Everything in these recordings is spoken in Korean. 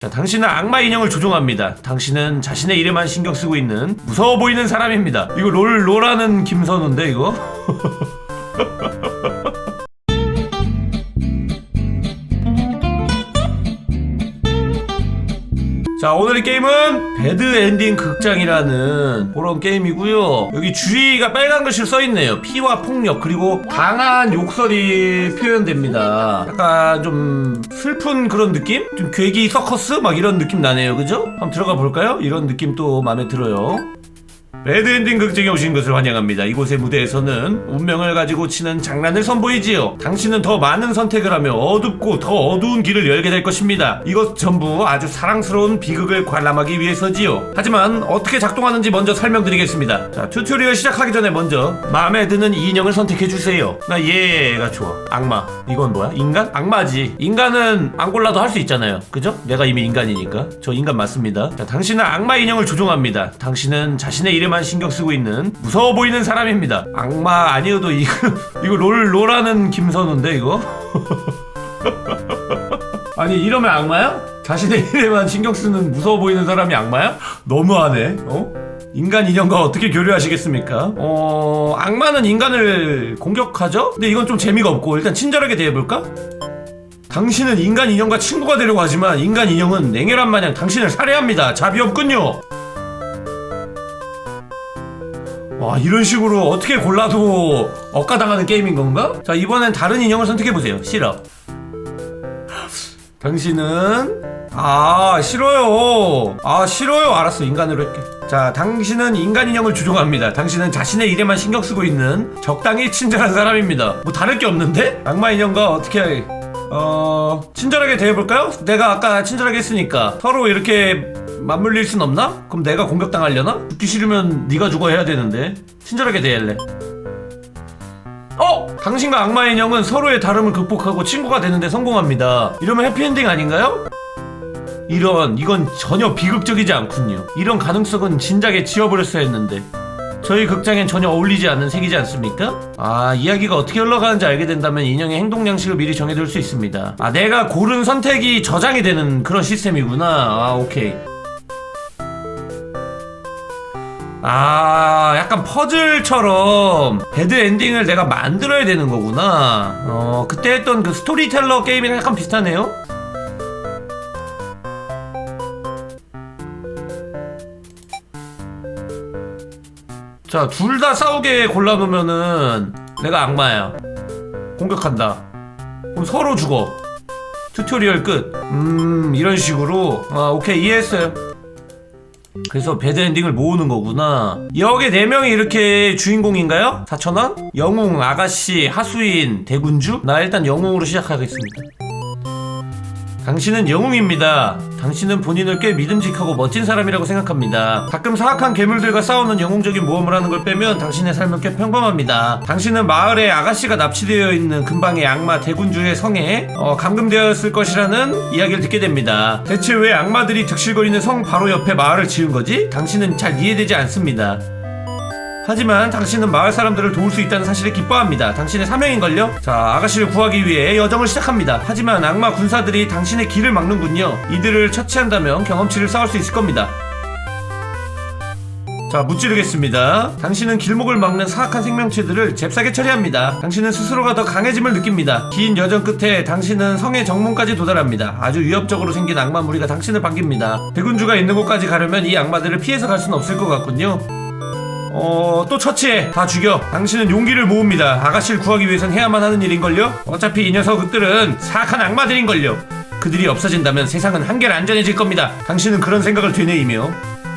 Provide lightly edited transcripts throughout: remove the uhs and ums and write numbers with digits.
자, 당신은 악마 인형을 조종합니다. 당신은 자신의 일에만 신경 쓰고 있는 무서워 보이는 사람입니다. 이거 롤하는 김선우인데 이거? 자, 오늘의 게임은 배드엔딩 극장이라는 그런 게임이고요. 여기 주의가 빨간 글씨로 써있네요. 피와 폭력 그리고 강한 욕설이 표현됩니다. 약간 좀 슬픈 그런 느낌? 좀 괴기 서커스? 막 이런 느낌 나네요. 그죠? 한번 들어가 볼까요? 이런 느낌 또 마음에 들어요. 배드엔딩 극장에 오신 것을 환영합니다. 이곳의 무대에서는 운명을 가지고 치는 장난을 선보이지요. 당신은 더 많은 선택을 하며 어둡고 더 어두운 길을 열게 될 것입니다. 이것 전부 아주 사랑스러운 비극을 관람하기 위해서지요. 하지만 어떻게 작동하는지 먼저 설명드리겠습니다. 자, 튜토리얼 시작하기 전에 먼저 마음에 드는 인형을 선택해주세요. 나 얘가 좋아. 악마. 이건 뭐야? 인간? 악마지. 인간은 안 골라도 할 수 있잖아요. 그죠? 내가 이미 인간이니까. 저 인간 맞습니다. 자, 당신은 악마 인형을 조종합니다. 당신은 자신의 일에만 신경 쓰고 있는 무서워 보이는 사람입니다. 악마 아니어도 이거 롤하는 김선우인데 이거? 아니 이러면 악마야? 자신의 일에만 신경 쓰는 무서워 보이는 사람이 악마야? 너무하네. 인간 인형과 어떻게 교류하시겠습니까? 악마는 인간을 공격하죠? 근데 이건 좀 재미가 없고 일단 친절하게 대해볼까? 당신은 인간 인형과 친구가 되려고 하지만 인간 인형은 냉혈한 마냥 당신을 살해합니다. 잡이 없군요. 와, 이런 식으로 어떻게 골라도 억가당하는 게임인 건가? 자, 이번엔 다른 인형을 선택해보세요. 싫어. 당신은 싫어요. 싫어요. 알았어, 인간으로 할게. 자, 당신은 인간 인형을 조종합니다. 당신은 자신의 일에만 신경 쓰고 있는 적당히 친절한 사람입니다. 뭐 다를 게 없는데? 악마 인형과 어떻게 친절하게 대해볼까요? 내가 아까 친절하게 했으니까 서로 이렇게 맞물릴 순 없나? 그럼 내가 공격당하려나? 죽기 싫으면 네가 죽어 해야 되는데 친절하게 대할래. 당신과 악마 인형은 서로의 다름을 극복하고 친구가 되는데 성공합니다. 이러면 해피엔딩 아닌가요? 이건 전혀 비극적이지 않군요. 이런 가능성은 진작에 지워버렸어야 했는데 저희 극장엔 전혀 어울리지 않는 색이지 않습니까? 이야기가 어떻게 흘러가는지 알게 된다면 인형의 행동 양식을 미리 정해둘 수 있습니다. 내가 고른 선택이 저장이 되는 그런 시스템이구나. 오케이. 약간 퍼즐처럼 배드 엔딩을 내가 만들어야 되는 거구나. 그때 했던 그 스토리텔러 게임이랑 약간 비슷하네요. 자, 둘 다 싸우게 골라놓으면은 내가 악마야. 공격한다. 그럼 서로 죽어. 튜토리얼 끝. 이런 식으로. 오케이, 이해했어요. 그래서 배드엔딩을 모으는 거구나. 여기 4명이 이렇게 주인공인가요? 4,000원? 영웅, 아가씨, 하수인, 대군주? 나 일단 영웅으로 시작하겠습니다. 당신은 영웅입니다. 당신은 본인을 꽤 믿음직하고 멋진 사람이라고 생각합니다. 가끔 사악한 괴물들과 싸우는 영웅적인 모험을 하는 걸 빼면 당신의 삶은 꽤 평범합니다. 당신은 마을에 아가씨가 납치되어 있는 근방의 악마 대군주의 성에 감금되었을 것이라는 이야기를 듣게 됩니다. 대체 왜 악마들이 득실거리는 성 바로 옆에 마을을 지은 거지? 당신은 잘 이해되지 않습니다. 하지만 당신은 마을 사람들을 도울 수 있다는 사실에 기뻐합니다. 당신의 사명인걸요? 자, 아가씨를 구하기 위해 여정을 시작합니다. 하지만 악마 군사들이 당신의 길을 막는군요. 이들을 처치한다면 경험치를 쌓을 수 있을 겁니다. 자, 무찌르겠습니다. 당신은 길목을 막는 사악한 생명체들을 잽싸게 처리합니다. 당신은 스스로가 더 강해짐을 느낍니다. 긴 여정 끝에 당신은 성의 정문까지 도달합니다. 아주 위협적으로 생긴 악마 무리가 당신을 반깁니다. 대군주가 있는 곳까지 가려면 이 악마들을 피해서 갈 수는 없을 것 같군요. 또 처치해. 다 죽여. 당신은 용기를 모읍니다. 아가씨를 구하기 위해선 해야만 하는 일인걸요? 어차피 이 녀석들은 사악한 악마들인걸요. 그들이 없어진다면 세상은 한결 안전해질 겁니다. 당신은 그런 생각을 되뇌이며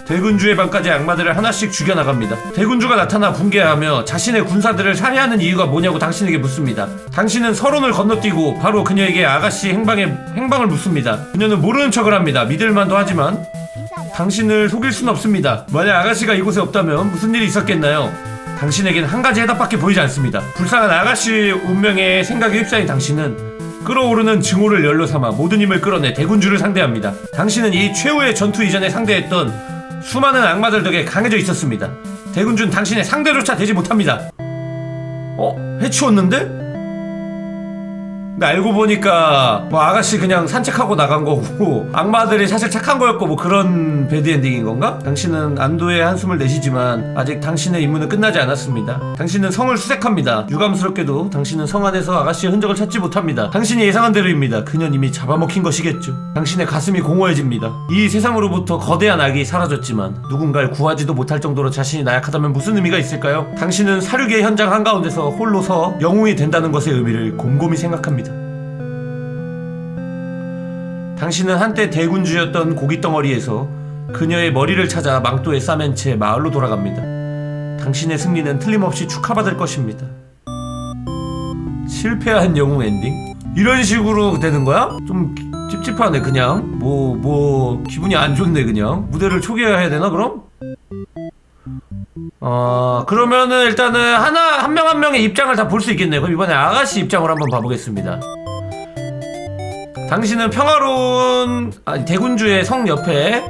대군주의 방까지 악마들을 하나씩 죽여나갑니다. 대군주가 나타나 붕괴하며 자신의 군사들을 살해하는 이유가 뭐냐고 당신에게 묻습니다. 당신은 서론을 건너뛰고 바로 그녀에게 아가씨 행방을 묻습니다. 그녀는 모르는 척을 합니다. 믿을만도 하지만 당신을 속일 순 없습니다. 만약 아가씨가 이곳에 없다면 무슨 일이 있었겠나요? 당신에겐 한 가지 해답밖에 보이지 않습니다. 불쌍한 아가씨 운명에 생각이 휩싸인 당신은 끓어오르는 증오를 연료 삼아 모든 힘을 끌어내 대군주를 상대합니다. 당신은 이 최후의 전투 이전에 상대했던 수많은 악마들 덕에 강해져 있었습니다. 대군주는 당신의 상대조차 되지 못합니다. 해치웠는데? 근데 알고 보니까 뭐 아가씨 그냥 산책하고 나간 거고 악마들이 사실 착한 거였고 뭐 그런 배드엔딩인 건가? 당신은 안도의 한숨을 내쉬지만 아직 당신의 임무는 끝나지 않았습니다. 당신은 성을 수색합니다. 유감스럽게도 당신은 성 안에서 아가씨의 흔적을 찾지 못합니다. 당신이 예상한 대로입니다. 그녀는 이미 잡아먹힌 것이겠죠. 당신의 가슴이 공허해집니다. 이 세상으로부터 거대한 악이 사라졌지만 누군가를 구하지도 못할 정도로 자신이 나약하다면 무슨 의미가 있을까요? 당신은 사륙의 현장 한가운데서 홀로 서 영웅이 된다는 것의 의미를 곰곰이 생각합니다. 당신은 한때 대군주였던 고깃덩어리에서 그녀의 머리를 찾아 망토에 싸맨 채 마을로 돌아갑니다. 당신의 승리는 틀림없이 축하받을 것입니다. 실패한 영웅 엔딩? 이런 식으로 되는 거야? 좀 찝찝하네. 그냥 기분이 안 좋네. 그냥 무대를 초기화해야 되나 그럼? 그러면은 일단은 한 명 한 명의 입장을 다 볼 수 있겠네요. 그럼 이번에 아가씨 입장을 한번 봐보겠습니다. 당신은 평화로운 대군주의 성 옆에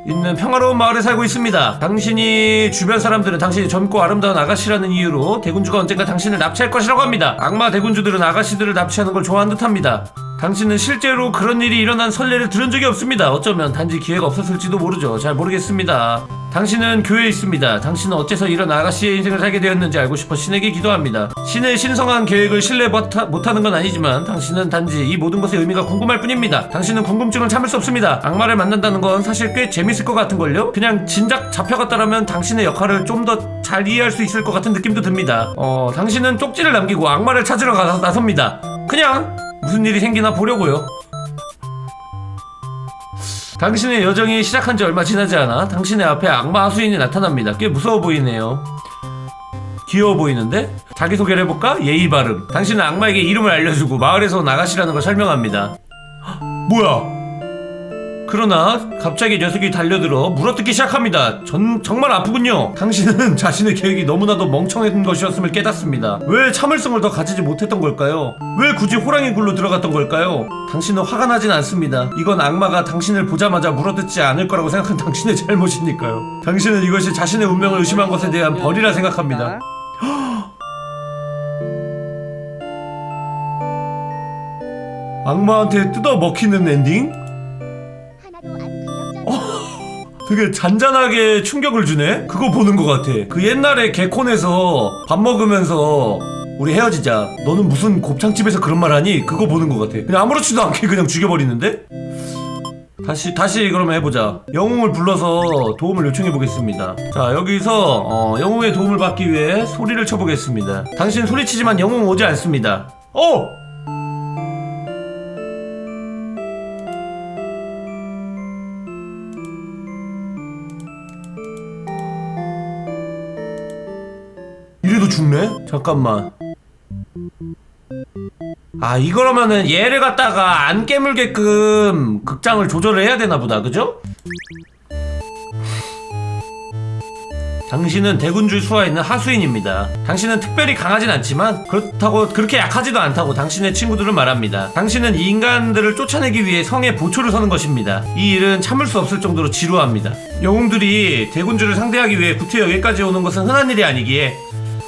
있는 평화로운 마을에 살고 있습니다. 당신이 주변 사람들은 당신이 젊고 아름다운 아가씨라는 이유로 대군주가 언젠가 당신을 납치할 것이라고 합니다. 악마 대군주들은 아가씨들을 납치하는 걸 좋아하는 듯합니다. 당신은 실제로 그런 일이 일어난 선례를 들은 적이 없습니다. 어쩌면 단지 기회가 없었을지도 모르죠. 잘 모르겠습니다. 당신은 교회에 있습니다. 당신은 어째서 이런 아가씨의 인생을 살게 되었는지 알고 싶어 신에게 기도합니다. 신의 신성한 계획을 신뢰 못하는 건 아니지만 당신은 단지 이 모든 것의 의미가 궁금할 뿐입니다. 당신은 궁금증을 참을 수 없습니다. 악마를 만난다는 건 사실 꽤 재밌을 것 같은걸요? 그냥 진작 잡혀갔다라면 당신의 역할을 좀 더 잘 이해할 수 있을 것 같은 느낌도 듭니다. 당신은 쪽지를 남기고 악마를 찾으러 나섭니다. 그냥 무슨 일이 생기나 보려고요. 당신의 여정이 시작한 지 얼마 지나지 않아 당신의 앞에 악마 하수인이 나타납니다. 꽤 무서워 보이네요. 귀여워 보이는데? 자기소개를 해볼까? 예의 바름. 당신은 악마에게 이름을 알려주고 마을에서 온 아가씨라는 걸 설명합니다. 헉, 뭐야? 그러나 갑자기 녀석이 달려들어 물어뜯기 시작합니다. 정말 아프군요. 당신은 자신의 계획이 너무나도 멍청한 것이었음을 깨닫습니다. 왜 참을성을 더 가지지 못했던 걸까요? 왜 굳이 호랑이 굴로 들어갔던 걸까요? 당신은 화가 나진 않습니다. 이건 악마가 당신을 보자마자 물어뜯지 않을 거라고 생각한 당신의 잘못이니까요. 당신은 이것이 자신의 운명을 의심한 것에 대한 벌이라 생각합니다. 악마한테 뜯어 먹히는 엔딩? 되게 잔잔하게 충격을 주네? 그거 보는 것 같아. 그 옛날에 개콘에서 밥 먹으면서 우리 헤어지자, 너는 무슨 곱창집에서 그런 말 하니? 그거 보는 것 같아. 그냥 아무렇지도 않게 그냥 죽여버리는데? 다시 그러면 해보자. 영웅을 불러서 도움을 요청해 보겠습니다. 자, 여기서 영웅의 도움을 받기 위해 소리를 쳐보겠습니다. 당신 소리치지만 영웅 오지 않습니다. 이래도 죽네? 잠깐만. 이거라면은 얘를 갖다가 안 깨물게끔 극장을 조절을 해야 되나 보다. 그죠? 당신은 대군주의 수하에 있는 하수인입니다. 당신은 특별히 강하진 않지만 그렇다고 그렇게 약하지도 않다고 당신의 친구들은 말합니다. 당신은 이 인간들을 쫓아내기 위해 성에 보초를 서는 것입니다. 이 일은 참을 수 없을 정도로 지루합니다. 영웅들이 대군주를 상대하기 위해 구태 여기까지 오는 것은 흔한 일이 아니기에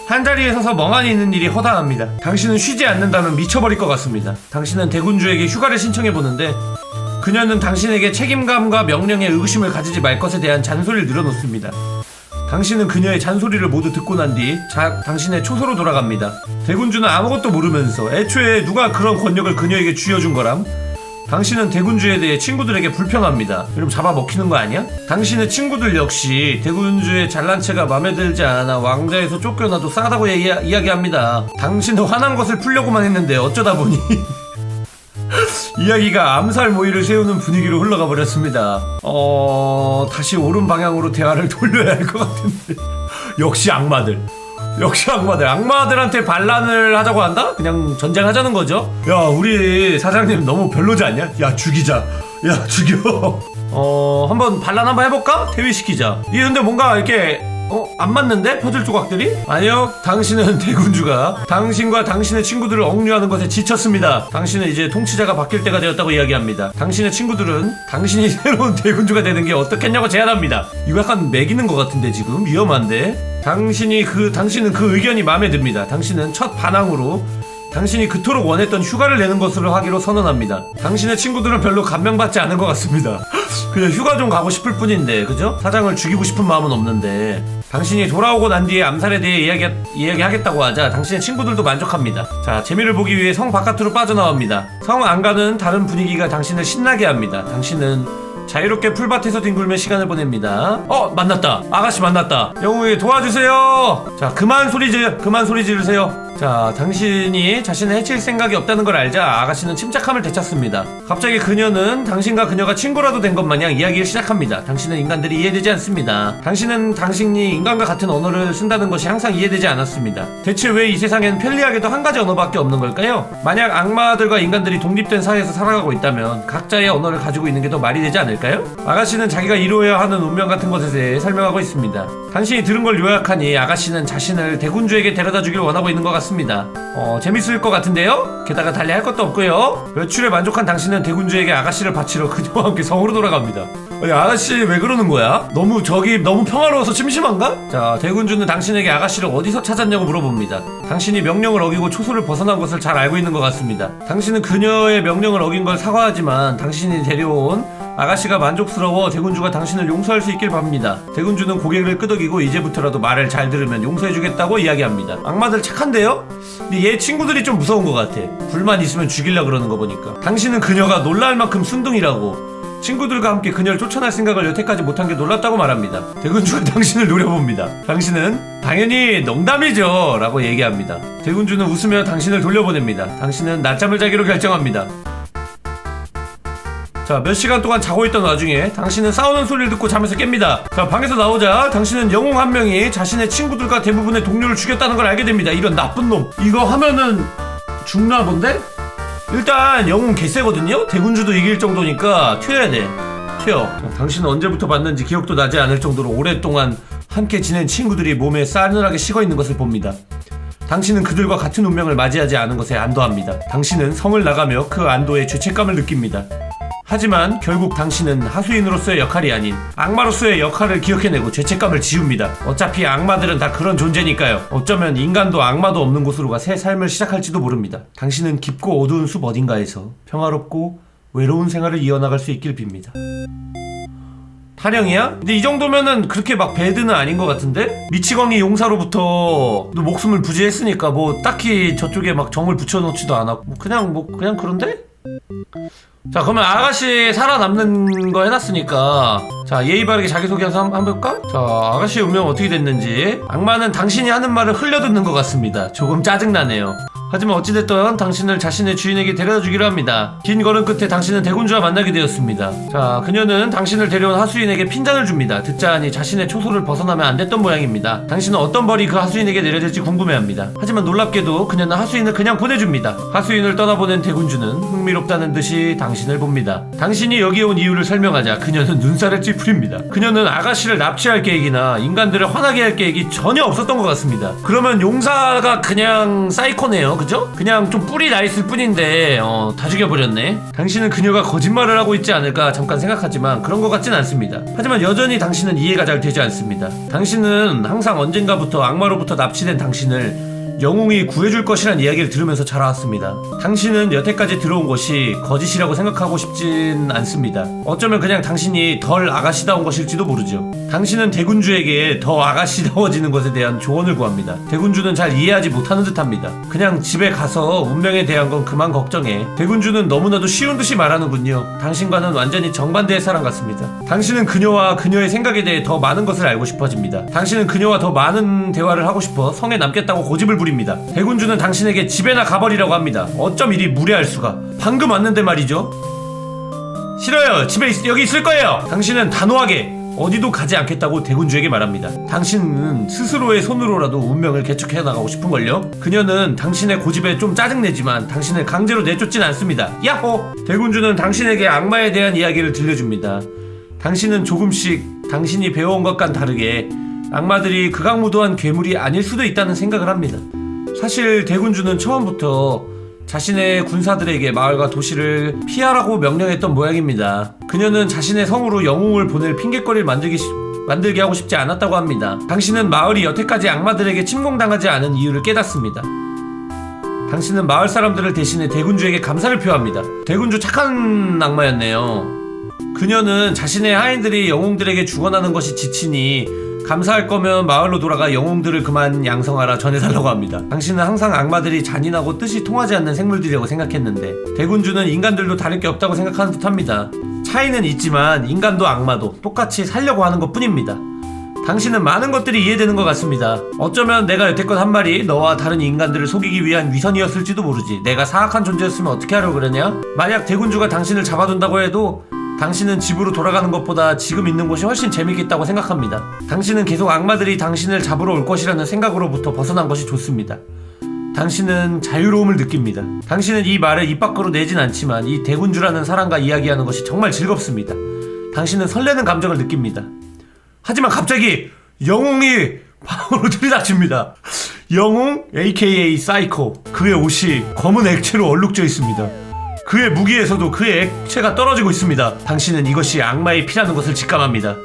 한자리에 서서 멍하니 있는 일이 허다합니다. 당신은 쉬지 않는다면 미쳐버릴 것 같습니다. 당신은 대군주에게 휴가를 신청해보는데 그녀는 당신에게 책임감과 명령에 의구심을 가지지 말 것에 대한 잔소리를 늘어놓습니다. 당신은 그녀의 잔소리를 모두 듣고 난 뒤 당신의 초소로 돌아갑니다. 대군주는 아무것도 모르면서 애초에 누가 그런 권력을 그녀에게 쥐어준 거람? 당신은 대군주에 대해 친구들에게 불평합니다. 이러면 잡아먹히는 거 아니야? 당신의 친구들 역시 대군주의 잘난체가 마음에 들지 않아 왕자에서 쫓겨나도 싸다고 이야기합니다. 당신은 화난 것을 풀려고만 했는데 어쩌다 보니 이야기가 암살 모의를 세우는 분위기로 흘러가 버렸습니다. 다시 옳은 방향으로 대화를 돌려야 할 것 같은데 역시 악마들한테 반란을 하자고 한다? 그냥 전쟁하자는 거죠. 야, 우리 사장님 너무 별로지 않냐? 야, 죽이자. 야, 죽여. 한번 반란 한번 해볼까? 퇴위시키자. 이게 근데 뭔가 이렇게 안 맞는데? 퍼즐 조각들이? 아니요, 당신은 대군주가 당신과 당신의 친구들을 억류하는 것에 지쳤습니다. 당신은 이제 통치자가 바뀔 때가 되었다고 이야기합니다. 당신의 친구들은 당신이 새로운 대군주가 되는 게 어떻겠냐고 제안합니다. 이거 약간 매기는 것 같은데 지금? 위험한데? 당신은 그 의견이 마음에 듭니다. 당신은 첫 반항으로 당신이 그토록 원했던 휴가를 내는 것으로 하기로 선언합니다. 당신의 친구들은 별로 감명받지 않은 것 같습니다. 그냥 휴가 좀 가고 싶을 뿐인데, 그죠? 사장을 죽이고 싶은 마음은 없는데. 당신이 돌아오고 난 뒤에 암살에 대해 이야기하겠다고 하자 당신의 친구들도 만족합니다. 자, 재미를 보기 위해 성 바깥으로 빠져나옵니다. 성 안가는 다른 분위기가 당신을 신나게 합니다. 당신은 자유롭게 풀밭에서 뒹굴며 시간을 보냅니다. 만났다. 아가씨 만났다. 영웅이 도와주세요. 자, 그만 소리 지르세요. 자, 당신이 자신을 해칠 생각이 없다는 걸 알자 아가씨는 침착함을 되찾습니다. 갑자기 그녀는 당신과 그녀가 친구라도 된 것 마냥 이야기를 시작합니다. 당신은 인간들이 이해되지 않습니다. 당신이 인간과 같은 언어를 쓴다는 것이 항상 이해되지 않았습니다. 대체 왜 이 세상엔 편리하게도 한 가지 언어밖에 없는 걸까요? 만약 악마들과 인간들이 독립된 사회에서 살아가고 있다면 각자의 언어를 가지고 있는 게 더 말이 되지 않을까요? 아가씨는 자기가 이루어야 하는 운명 같은 것에 대해 설명하고 있습니다. 당신이 들은 걸 요약하니 아가씨는 자신을 대군주에게 데려다 주길 원하고 있는 것 같습니다. 재밌을 것 같은데요? 게다가 달리 할 것도 없고요. 외출에 만족한 당신은 대군주에게 아가씨를 바치러 그녀와 함께 성으로 돌아갑니다. 아니, 아가씨 왜 그러는 거야? 너무 평화로워서 심심한가? 자, 대군주는 당신에게 아가씨를 어디서 찾았냐고 물어봅니다. 당신이 명령을 어기고 초소를 벗어난 것을 잘 알고 있는 것 같습니다. 당신은 그녀의 명령을 어긴 걸 사과하지만 당신이 데려온 아가씨가 만족스러워 대군주가 당신을 용서할 수 있길 빕니다. 대군주는 고개를 끄덕이고 이제부터라도 말을 잘 들으면 용서해주겠다고 이야기합니다. 악마들 착한데요? 근데 얘 친구들이 좀 무서운 것 같아. 불만 있으면 죽이려 그러는 거 보니까. 당신은 그녀가 놀랄 만큼 순둥이라고 친구들과 함께 그녀를 쫓아낼 생각을 여태까지 못한 게 놀랍다고 말합니다. 대군주가 당신을 노려봅니다. 당신은 당연히 농담이죠 라고 얘기합니다. 대군주는 웃으며 당신을 돌려보냅니다. 당신은 낮잠을 자기로 결정합니다. 자, 몇 시간 동안 자고 있던 와중에 당신은 싸우는 소리를 듣고 잠에서 깹니다. 자, 방에서 나오자 당신은 영웅 한 명이 자신의 친구들과 대부분의 동료를 죽였다는 걸 알게 됩니다. 이런 나쁜 놈. 이거 하면은 죽나 본데? 일단 영웅 개쎄거든요? 대군주도 이길 정도니까 튀어야 돼. 튀어. 자, 당신은 언제부터 봤는지 기억도 나지 않을 정도로 오랫동안 함께 지낸 친구들이 몸에 싸늘하게 식어있는 것을 봅니다. 당신은 그들과 같은 운명을 맞이하지 않은 것에 안도합니다. 당신은 성을 나가며 그 안도에 죄책감을 느낍니다. 하지만 결국 당신은 하수인으로서의 역할이 아닌 악마로서의 역할을 기억해내고 죄책감을 지웁니다. 어차피 악마들은 다 그런 존재니까요. 어쩌면 인간도 악마도 없는 곳으로 가 새 삶을 시작할지도 모릅니다. 당신은 깊고 어두운 숲 어딘가에서 평화롭고 외로운 생활을 이어나갈 수 있길 빕니다. 타령이야? 근데 이 정도면은 그렇게 막 배드는 아닌 것 같은데? 미치광이 용사로부터 목숨을 부지했으니까 뭐 딱히 저쪽에 막 정을 붙여놓지도 않았고 그냥 그런데? 자, 그러면 아가씨 살아남는 거 해놨으니까 자, 예의 바르게 자기소개해서 한번 해볼까? 자, 아가씨의 운명은 어떻게 됐는지. 악마는 당신이 하는 말을 흘려듣는 것 같습니다. 조금 짜증나네요. 하지만 어찌됐든 당신을 자신의 주인에게 데려다 주기로 합니다. 긴 걸음 끝에 당신은 대군주와 만나게 되었습니다. 자, 그녀는 당신을 데려온 하수인에게 핀잔을 줍니다. 듣자 하니 자신의 초소를 벗어나면 안 됐던 모양입니다. 당신은 어떤 벌이 그 하수인에게 내려질지 궁금해합니다. 하지만 놀랍게도 그녀는 하수인을 그냥 보내줍니다. 하수인을 떠나보낸 대군주는 흥미롭다는 듯이 당신을 봅니다. 당신이 여기에 온 이유를 설명하자 그녀는 눈살을 찌푸립니다. 그녀는 아가씨를 납치할 계획이나 인간들을 화나게 할 계획이 전혀 없었던 것 같습니다. 그러면 용사가 그냥 사이코네요. 그죠? 그냥 좀 뿔이 나 있을 뿐인데 다 죽여버렸네. 당신은 그녀가 거짓말을 하고 있지 않을까 잠깐 생각하지만 그런 것 같진 않습니다. 하지만 여전히 당신은 이해가 잘 되지 않습니다. 당신은 항상 언젠가부터 악마로부터 납치된 당신을 영웅이 구해줄 것이란 이야기를 들으면서 자라왔습니다. 당신은 여태까지 들어온 것이 거짓이라고 생각하고 싶진 않습니다. 어쩌면 그냥 당신이 덜 아가씨다운 것일지도 모르죠. 당신은 대군주에게 더 아가씨다워지는 것에 대한 조언을 구합니다. 대군주는 잘 이해하지 못하는 듯합니다. 그냥 집에 가서 운명에 대한 건 그만 걱정해. 대군주는 너무나도 쉬운 듯이 말하는군요. 당신과는 완전히 정반대의 사람 같습니다. 당신은 그녀와 그녀의 생각에 대해 더 많은 것을 알고 싶어집니다. 당신은 그녀와 더 많은 대화를 하고 싶어 성에 남겠다고 고집을 부립니다. 대군주는 당신에게 집에나 가버리라고 합니다. 어쩜 이리 무례할 수가. 방금 왔는데 말이죠. 싫어요. 집에 여기 있을 거예요. 당신은 단호하게 어디도 가지 않겠다고 대군주에게 말합니다. 당신은 스스로의 손으로라도 운명을 개척해 나가고 싶은걸요? 그녀는 당신의 고집에 좀 짜증내지만 당신을 강제로 내쫓진 않습니다. 야호! 대군주는 당신에게 악마에 대한 이야기를 들려줍니다. 당신은 조금씩 당신이 배워온 것과는 다르게 악마들이 극악무도한 괴물이 아닐 수도 있다는 생각을 합니다. 사실 대군주는 처음부터 자신의 군사들에게 마을과 도시를 피하라고 명령했던 모양입니다. 그녀는 자신의 성으로 영웅을 보낼 핑계거리를 만들게 하고 싶지 않았다고 합니다. 당신은 마을이 여태까지 악마들에게 침공당하지 않은 이유를 깨닫습니다. 당신은 마을 사람들을 대신해 대군주에게 감사를 표합니다. 대군주 착한 악마였네요. 그녀는 자신의 하인들이 영웅들에게 죽어나는 것이 지치니 감사할 거면 마을로 돌아가 영웅들을 그만 양성하라 전해달라고 합니다. 당신은 항상 악마들이 잔인하고 뜻이 통하지 않는 생물들이라고 생각했는데 대군주는 인간들도 다를 게 없다고 생각하는 듯합니다. 차이는 있지만 인간도 악마도 똑같이 살려고 하는 것 뿐입니다. 당신은 많은 것들이 이해되는 것 같습니다. 어쩌면 내가 여태껏 한 말이 너와 다른 인간들을 속이기 위한 위선이었을지도 모르지. 내가 사악한 존재였으면 어떻게 하려고 그러냐? 만약 대군주가 당신을 잡아둔다고 해도 당신은 집으로 돌아가는 것보다 지금 있는 곳이 훨씬 재밌겠다고 생각합니다. 당신은 계속 악마들이 당신을 잡으러 올 것이라는 생각으로부터 벗어난 것이 좋습니다. 당신은 자유로움을 느낍니다. 당신은 이 말을 입 밖으로 내진 않지만 이 대군주라는 사람과 이야기하는 것이 정말 즐겁습니다. 당신은 설레는 감정을 느낍니다. 하지만 갑자기 영웅이 바로 들이닥칩니다. 영웅 aka 사이코. 그의 옷이 검은 액체로 얼룩져 있습니다. 그의 무기에서도 그의 액체가 떨어지고 있습니다. 당신은 이것이 악마의 피라는 것을 직감합니다.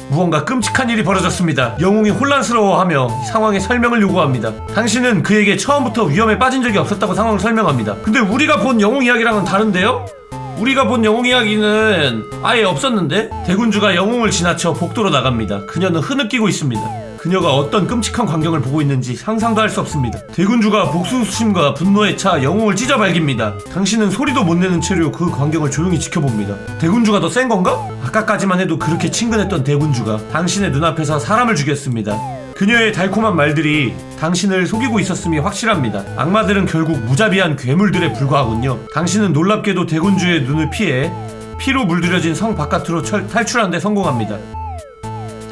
무언가 끔찍한 일이 벌어졌습니다. 영웅이 혼란스러워하며 상황의 설명을 요구합니다. 당신은 그에게 처음부터 위험에 빠진 적이 없었다고 상황을 설명합니다. 근데 우리가 본 영웅 이야기랑은 다른데요? 우리가 본 영웅 이야기는 아예 없었는데? 대군주가 영웅을 지나쳐 복도로 나갑니다. 그녀는 흐느끼고 있습니다. 그녀가 어떤 끔찍한 광경을 보고 있는지 상상도 할 수 없습니다. 대군주가 복수심과 분노에 차 영웅을 찢어 발깁니다. 당신은 소리도 못 내는 채로 그 광경을 조용히 지켜봅니다. 대군주가 더 센 건가? 아까까지만 해도 그렇게 친근했던 대군주가 당신의 눈앞에서 사람을 죽였습니다. 그녀의 달콤한 말들이 당신을 속이고 있었음이 확실합니다. 악마들은 결국 무자비한 괴물들에 불과하군요. 당신은 놀랍게도 대군주의 눈을 피해 피로 물들여진 성 바깥으로 탈출하는 데 성공합니다.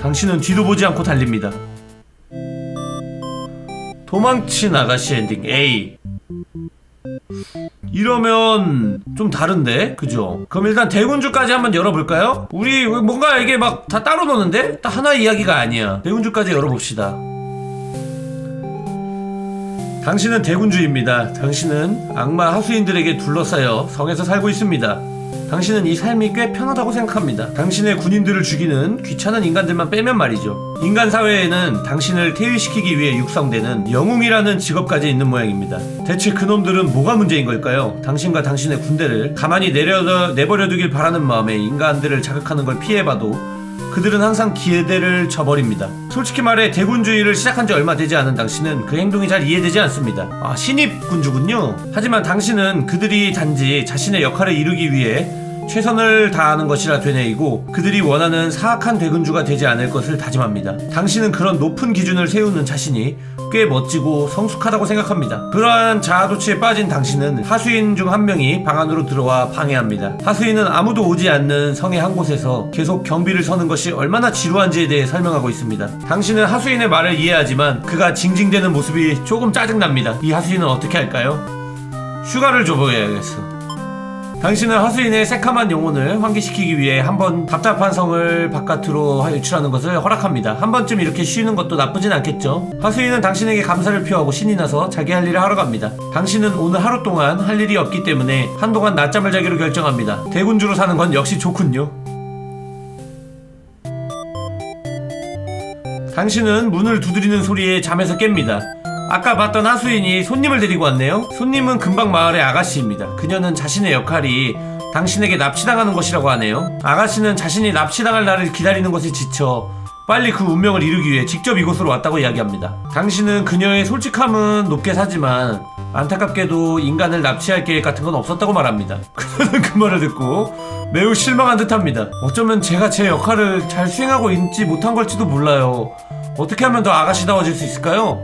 당신은 뒤도 보지 않고 달립니다. 도망친 아가씨 엔딩 A. 이러면 좀 다른데? 그죠? 그럼 일단 대군주까지 한번 열어볼까요? 우리 뭔가 이게 막 다 따로 노는데? 딱 하나의 이야기가 아니야. 대군주까지 열어봅시다. 당신은 대군주입니다. 당신은 악마 하수인들에게 둘러싸여 성에서 살고 있습니다. 당신은 이 삶이 꽤 편하다고 생각합니다. 당신의 군인들을 죽이는 귀찮은 인간들만 빼면 말이죠. 인간 사회에는 당신을 퇴위시키기 위해 육성되는 영웅이라는 직업까지 있는 모양입니다. 대체 그놈들은 뭐가 문제인 걸까요? 당신과 당신의 군대를 가만히 내버려두길 바라는 마음에 인간들을 자극하는 걸 피해봐도 그들은 항상 기대를 저버립니다. 솔직히 말해 대군주의를 시작한 지 얼마 되지 않은 당신은 그 행동이 잘 이해되지 않습니다. 아, 신입 군주군요. 하지만 당신은 그들이 단지 자신의 역할을 이루기 위해 최선을 다하는 것이라 되뇌이고 그들이 원하는 사악한 대군주가 되지 않을 것을 다짐합니다. 당신은 그런 높은 기준을 세우는 자신이 꽤 멋지고 성숙하다고 생각합니다. 그러한 자아도취에 빠진 당신은 하수인 중 한 명이 방 안으로 들어와 방해합니다. 하수인은 아무도 오지 않는 성의 한 곳에서 계속 경비를 서는 것이 얼마나 지루한지에 대해 설명하고 있습니다. 당신은 하수인의 말을 이해하지만 그가 징징대는 모습이 조금 짜증납니다. 이 하수인은 어떻게 할까요? 휴가를 줘버려야겠어. 당신은 하수인의 새카만 영혼을 환기시키기 위해 한번 답답한 성을 바깥으로 유출하는 것을 허락합니다. 한 번쯤 이렇게 쉬는 것도 나쁘진 않겠죠. 하수인은 당신에게 감사를 표하고 신이 나서 자기 할 일을 하러 갑니다. 당신은 오늘 하루 동안 할 일이 없기 때문에 한동안 낮잠을 자기로 결정합니다. 대군주로 사는 건 역시 좋군요. 당신은 문을 두드리는 소리에 잠에서 깹니다. 아까 봤던 하수인이 손님을 데리고 왔네요. 손님은 근방 마을의 아가씨입니다. 그녀는 자신의 역할이 당신에게 납치당하는 것이라고 하네요. 아가씨는 자신이 납치당할 날을 기다리는 것에 지쳐 빨리 그 운명을 이루기 위해 직접 이곳으로 왔다고 이야기합니다. 당신은 그녀의 솔직함은 높게 사지만 안타깝게도 인간을 납치할 계획 같은 건 없었다고 말합니다. 그녀는 그 말을 듣고 매우 실망한 듯합니다. 어쩌면 제가 제 역할을 잘 수행하고 있지 못한 걸지도 몰라요. 어떻게 하면 더 아가씨다워질 수 있을까요?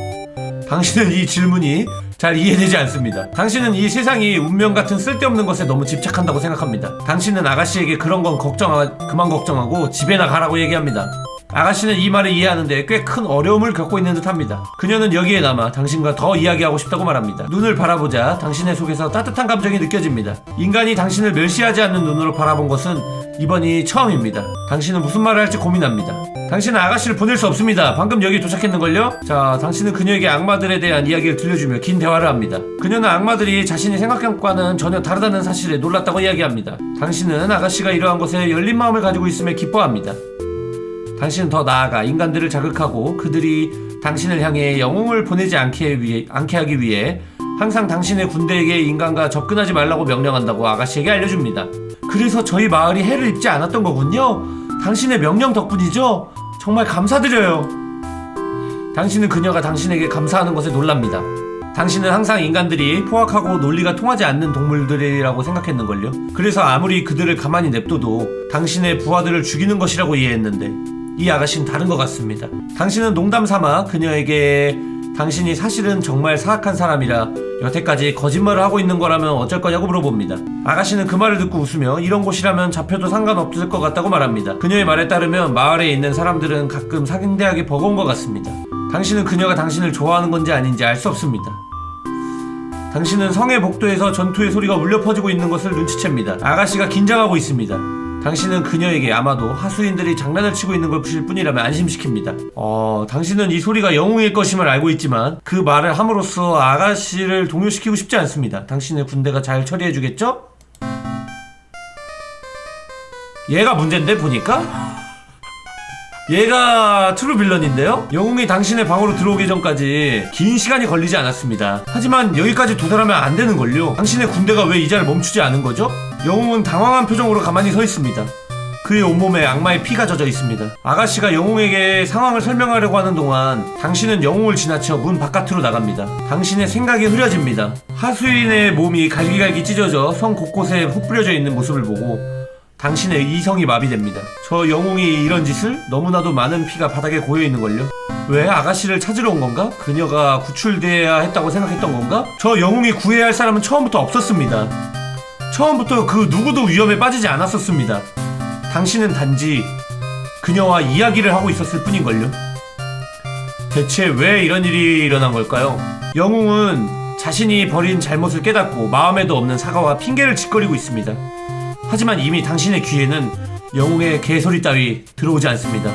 당신은 이 질문이 잘 이해되지 않습니다. 당신은 이 세상이 운명 같은 쓸데없는 것에 너무 집착한다고 생각합니다. 당신은 아가씨에게 그런 건 그만 걱정하고 집에나 가라고 얘기합니다. 아가씨는 이 말을 이해하는데 꽤 큰 어려움을 겪고 있는 듯합니다. 그녀는 여기에 남아 당신과 더 이야기하고 싶다고 말합니다. 눈을 바라보자 당신의 속에서 따뜻한 감정이 느껴집니다. 인간이 당신을 멸시하지 않는 눈으로 바라본 것은 이번이 처음입니다. 당신은 무슨 말을 할지 고민합니다. 당신은 아가씨를 보낼 수 없습니다. 방금 여기 도착했는걸요? 자, 당신은 그녀에게 악마들에 대한 이야기를 들려주며 긴 대화를 합니다. 그녀는 악마들이 자신이 생각한 것과는 전혀 다르다는 사실에 놀랐다고 이야기합니다. 당신은 아가씨가 이러한 것에 열린 마음을 가지고 있음에 기뻐합니다. 당신은 더 나아가 인간들을 자극하고 그들이 당신을 향해 영웅을 보내지 않게 하기 위해 항상 당신의 군대에게 인간과 접근하지 말라고 명령한다고 아가씨에게 알려줍니다. 그래서 저희 마을이 해를 입지 않았던 거군요. 당신의 명령 덕분이죠. 정말 감사드려요. 당신은 그녀가 당신에게 감사하는 것에 놀랍니다. 당신은 항상 인간들이 포악하고 논리가 통하지 않는 동물들이라고 생각했는걸요. 그래서 아무리 그들을 가만히 냅둬도 당신의 부하들을 죽이는 것이라고 이해했는데 이 아가씨는 다른 것 같습니다. 당신은 농담삼아 그녀에게 당신이 사실은 정말 사악한 사람이라 여태까지 거짓말을 하고 있는 거라면 어쩔 거냐고 물어봅니다. 아가씨는 그 말을 듣고 웃으며 이런 곳이라면 잡혀도 상관없을 것 같다고 말합니다. 그녀의 말에 따르면 마을에 있는 사람들은 가끔 상대하기 버거운 것 같습니다. 당신은 그녀가 당신을 좋아하는 건지 아닌지 알 수 없습니다. 당신은 성의 복도에서 전투의 소리가 울려 퍼지고 있는 것을 눈치챕니다. 아가씨가 긴장하고 있습니다. 당신은 그녀에게 아마도 하수인들이 장난을 치고 있는 걸 보실 뿐이라면 안심시킵니다. 당신은 이 소리가 영웅일 것임을 알고 있지만 그 말을 함으로써 아가씨를 동요시키고 싶지 않습니다. 당신의 군대가 잘 처리해주겠죠? 얘가 문제인데 보니까? 얘가 트루 빌런인데요? 영웅이 당신의 방으로 들어오기 전까지 긴 시간이 걸리지 않았습니다. 하지만 여기까지 도달하면 안 되는걸요. 당신의 군대가 왜 이 자를 멈추지 않은 거죠? 영웅은 당황한 표정으로 가만히 서 있습니다. 그의 온몸에 악마의 피가 젖어 있습니다. 아가씨가 영웅에게 상황을 설명하려고 하는 동안 당신은 영웅을 지나쳐 문 바깥으로 나갑니다. 당신의 생각이 흐려집니다. 하수인의 몸이 갈기갈기 찢어져 성 곳곳에 흩 뿌려져 있는 모습을 보고 당신의 이성이 마비됩니다. 저 영웅이 이런 짓을? 너무나도 많은 피가 바닥에 고여있는걸요? 왜? 아가씨를 찾으러 온 건가? 그녀가 구출돼야 했다고 생각했던 건가? 저 영웅이 구해야 할 사람은 처음부터 없었습니다. 처음부터 그 누구도 위험에 빠지지 않았었습니다. 당신은 단지 그녀와 이야기를 하고 있었을 뿐인걸요? 대체 왜 이런 일이 일어난 걸까요? 영웅은 자신이 벌인 잘못을 깨닫고 마음에도 없는 사과와 핑계를 짓거리고 있습니다. 하지만 이미 당신의 귀에는 영웅의 개소리 따위 들어오지 않습니다.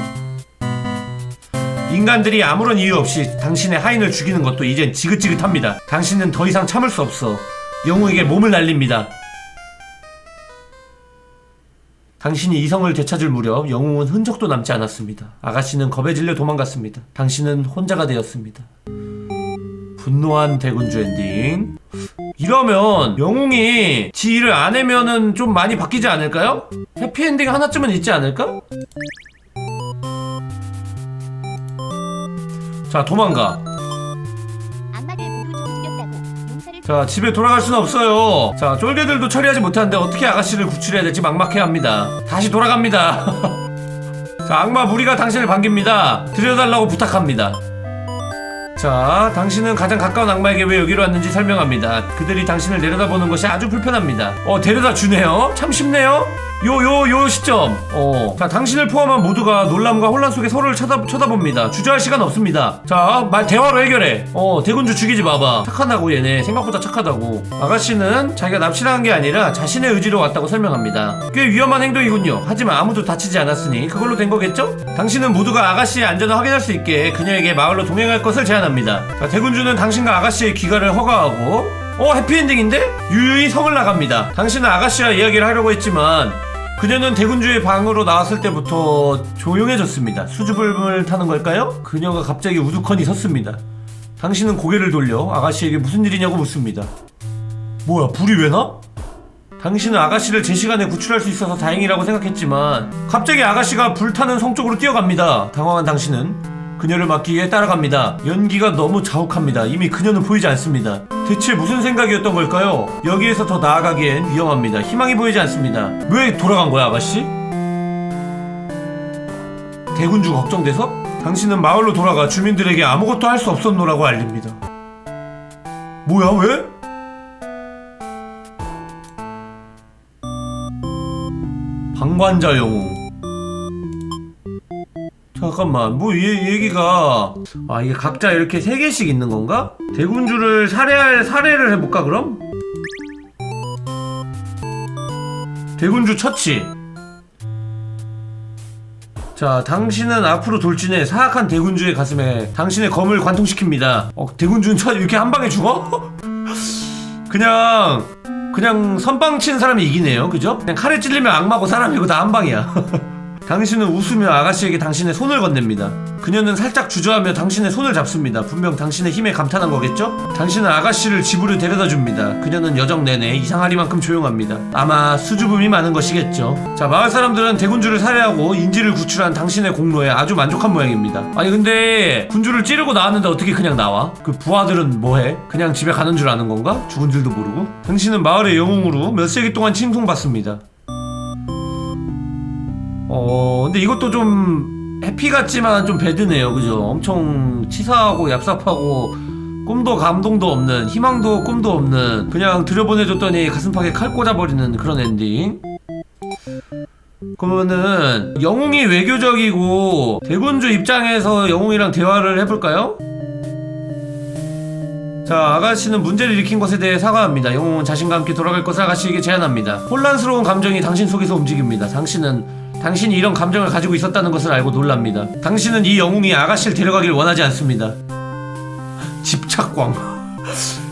인간들이 아무런 이유 없이 당신의 하인을 죽이는 것도 이젠 지긋지긋합니다. 당신은 더 이상 참을 수 없어 영웅에게 몸을 날립니다. 당신이 이성을 되찾을 무렵 영웅은 흔적도 남지 않았습니다. 아가씨는 겁에 질려 도망갔습니다. 당신은 혼자가 되었습니다. 분노한 대군주 엔딩. 이러면 영웅이 지 일을 안 해면은 좀 많이 바뀌지 않을까요? 해피엔딩 하나쯤은 있지 않을까? 자, 도망가. 악마들 모두 좀 죽였다고 용서를. 자, 집에 돌아갈 수는 없어요. 자, 쫄개들도 처리하지 못하는데 어떻게 아가씨를 구출해야 될지 막막해합니다. 다시 돌아갑니다. 자, 악마 무리가 당신을 반깁니다. 들여달라고 부탁합니다. 자, 당신은 가장 가까운 악마에게 왜 여기로 왔는지 설명합니다. 그들이 당신을 내려다보는 것이 아주 불편합니다. 데려다 주네요. 참 쉽네요. 요 시점. 자, 당신을 포함한 모두가 놀람과 혼란 속에 서로를 쳐다봅니다. 주저할 시간 없습니다. 자, 대화로 해결해. 대군주 죽이지 마봐. 착하다고 얘네. 생각보다 착하다고. 아가씨는 자기가 납치당한 게 아니라 자신의 의지로 왔다고 설명합니다. 꽤 위험한 행동이군요. 하지만 아무도 다치지 않았으니 그걸로 된 거겠죠? 당신은 모두가 아가씨의 안전을 확인할 수 있게 그녀에게 마을로 동행할 것을 제안합니다. 자, 대군주는 당신과 아가씨의 귀가를 허가하고 해피엔딩인데? 유유히 성을 나갑니다. 당신은 아가씨와 이야기를 하려고 했지만 그녀는 대군주의 방으로 나왔을 때부터 조용해졌습니다. 수줍음을 타는 걸까요? 그녀가 갑자기 우두커니 섰습니다. 당신은 고개를 돌려 아가씨에게 무슨 일이냐고 묻습니다. 뭐야, 불이 왜 나? 당신은 아가씨를 제 시간에 구출할 수 있어서 다행이라고 생각했지만 갑자기 아가씨가 불타는 성 쪽으로 뛰어갑니다. 당황한 당신은 그녀를 막기 위해 따라갑니다. 연기가 너무 자욱합니다. 이미 그녀는 보이지 않습니다. 대체 무슨 생각이었던 걸까요? 여기에서 더 나아가기엔 위험합니다. 희망이 보이지 않습니다. 왜 돌아간 거야, 아가씨? 대군주 걱정돼서? 당신은 마을로 돌아가 주민들에게 아무것도 할 수 없었노라고 알립니다. 뭐야, 왜? 방관자 영웅. 잠깐만, 얘기가 이게 각자 이렇게 3개씩 있는 건가? 대군주를 살해를 해볼까 그럼? 대군주 처치. 자, 당신은 앞으로 돌진해 사악한 대군주의 가슴에 당신의 검을 관통시킵니다. 대군주는 이렇게 한 방에 죽어? 그냥 선빵 치는 사람이 이기네요. 그죠? 그냥 칼에 찔리면 악마고 사람이고 다 한 방이야. 당신은 웃으며 아가씨에게 당신의 손을 건넵니다. 그녀는 살짝 주저하며 당신의 손을 잡습니다. 분명 당신의 힘에 감탄한 거겠죠? 당신은 아가씨를 집으로 데려다 줍니다. 그녀는 여정 내내 이상하리만큼 조용합니다. 아마 수줍음이 많은 것이겠죠. 자, 마을 사람들은 대군주를 살해하고 인지를 구출한 당신의 공로에 아주 만족한 모양입니다. 아니 근데 군주를 찌르고 나왔는데 어떻게 그냥 나와? 그 부하들은 뭐해? 그냥 집에 가는 줄 아는 건가? 죽은 줄도 모르고? 당신은 마을의 영웅으로 몇 세기 동안 칭송받습니다. 근데 이것도 좀 해피 같지만 좀 배드네요. 그죠? 엄청 치사하고 얍삽하고 꿈도 감동도 없는, 희망도 꿈도 없는, 그냥 들여보내줬더니 가슴팍에 칼 꽂아버리는 그런 엔딩. 그러면은 영웅이 외교적이고 대군주 입장에서 영웅이랑 대화를 해볼까요? 자, 아가씨는 문제를 일으킨 것에 대해 사과합니다. 영웅은 자신과 함께 돌아갈 것을 아가씨에게 제안합니다. 혼란스러운 감정이 당신 속에서 움직입니다. 당신이 이런 감정을 가지고 있었다는 것을 알고 놀랍니다. 당신은 이 영웅이 아가씨를 데려가길 원하지 않습니다. 집착광.